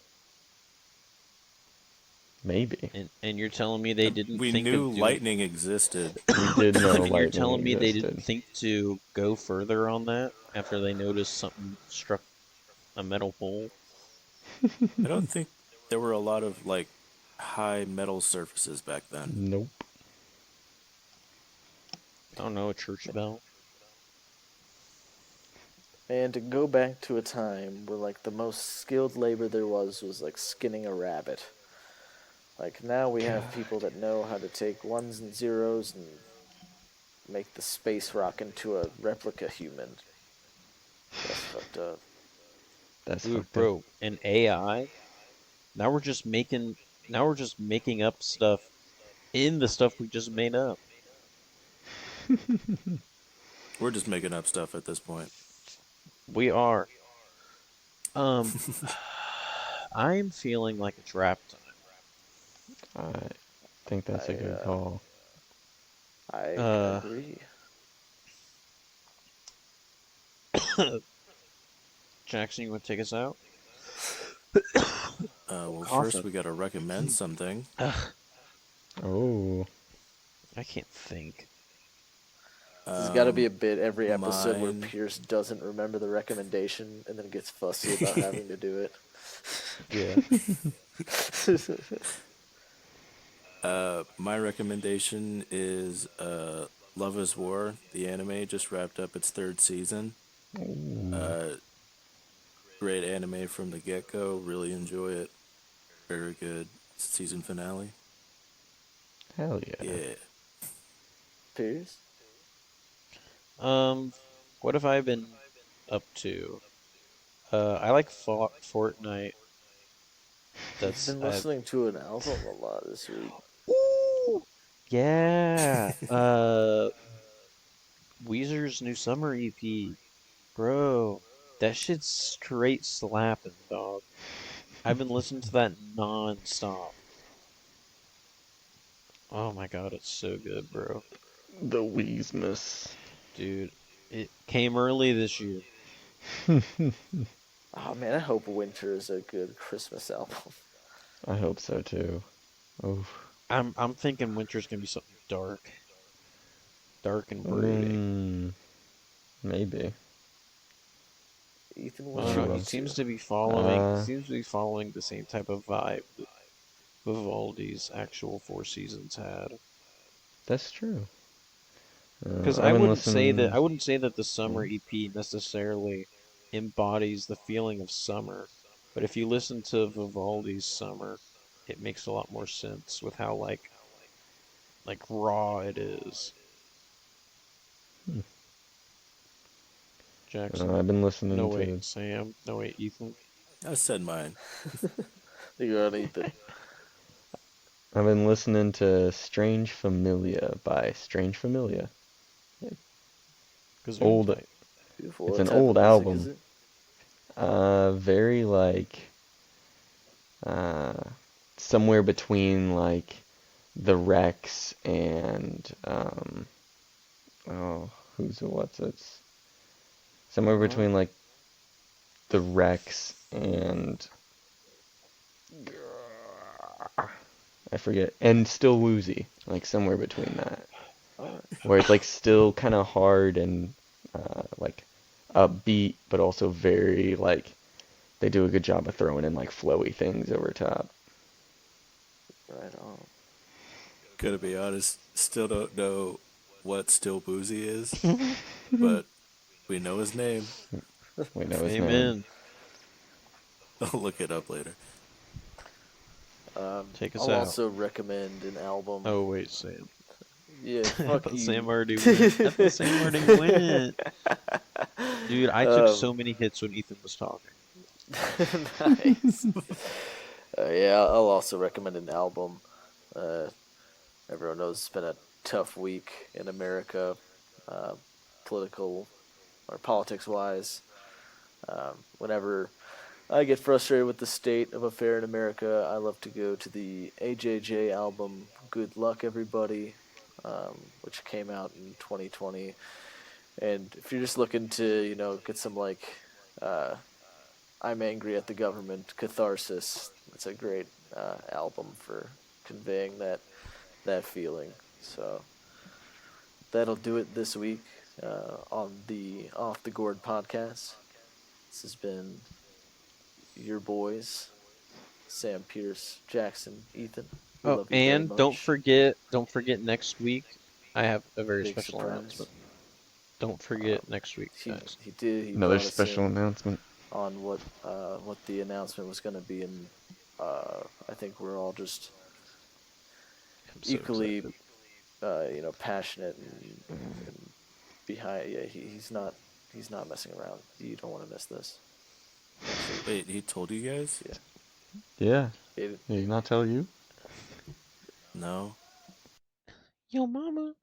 Maybe. And you're telling me they didn't We think knew of doing lightning existed. We did know and you're lightning telling me they didn't existed. think to go further on that after they noticed something struck a metal pole? I don't think there were a lot of like high metal surfaces back then. Nope. I don't know, a church bell. And to go back to a time where like the most skilled labor there was like skinning a rabbit. Like now we have God, people that know how to take ones and zeros and make the space rock into a replica human. That's fucked up. that's Dude, fucked up. bro, and AI. Now we're just making now we're just making up stuff in the stuff we just made up. We're just making up stuff at this point. We are. Um, I'm feeling like it's rap I think that's a I good call. time. I agree. Jackson, you want to take us out? Well, first Coughing. we got to recommend something. Ugh, Oh, I can't think. There's got to be Um, a bit every episode where Mine, Pierce doesn't remember the recommendation and then gets fussy about having to do it. Yeah. my recommendation is Love is War. The anime just wrapped up its third season. ooh, Uh, Great anime from the get go. Really enjoy it. Very good season finale. hell yeah. Yeah. Pierce? Um, what have I been up to? I like Fortnite. You've That's been I've. listening to an album a lot this week. Ooh, yeah. Weezer's new summer EP, bro. That shit's straight slapping, dog. I've been listening to that non-stop. Oh my god, it's so good, bro. The Weesmus. Dude, it came early this year. Oh man, I hope Winter is a good Christmas album. I hope so too. Oh, I'm thinking winter's gonna be something dark, dark and brooding. mm, maybe. Ethan, I what don't you know. He up to? seems to be following. He Uh, seems to be following the same type of vibe that Vivaldi's actual Four Seasons had. that's true. Because I've been listening. I wouldn't say that the Yeah. summer EP necessarily embodies the feeling of summer, but if you listen to Vivaldi's Summer, it makes a lot more sense with how like raw it is. Hmm. Jackson. I've been No listening wait, to. Sam. No wait, Ethan. I said mine. You're on Ethan. I've been listening to Strange Familia by Strange Familia. Old. Gesundheit. Beautiful. It's What an type of old music is album. it? Very like uh, somewhere between like the Rex and oh, who's what's it's somewhere What? between like the Rex and I forget, and still woozy, like somewhere between that, Alright. where it's like still kind of hard and like upbeat, but also very like they do a good job of throwing in like flowy things over top. Right on. Gotta be honest, still don't know what Still Boozy is, but we know his name. We know his name. Amen. I'll look it up later. Take us I'll out. also recommend an album. Oh wait, Sam. Yeah, I fuck thought Sam you. already went. I thought Sam already went. Dude, I took so um, many hits when Ethan was talking. nice. Yeah, I'll also recommend an album. Uh, Everyone knows it's been a tough week in America, uh, political or politics wise. Whenever I get frustrated with the state of affair in America, I love to go to the AJJ album "Good Luck Everybody," which came out in 2020. And if you're just looking to, get some like uh, I'm angry at the government catharsis, it's a great album for conveying that feeling. So that'll do it this week on the Off the Gourd podcast. This has been your boys, Sam Pierce, Jackson, Ethan. We Oh, love you very and much. don't forget next week I have a very Big special surprise. announcement. Don't forget Um, next week, he guys. he did. He Another brought us special in announcement. on what the announcement was going to be, and I think we're all just I'm so equally excited. passionate and behind. Yeah, he's not messing around. You don't want to miss this next week. Wait, he told you guys? Yeah, Yeah. it, Did he not tell you? No. Yo, mama.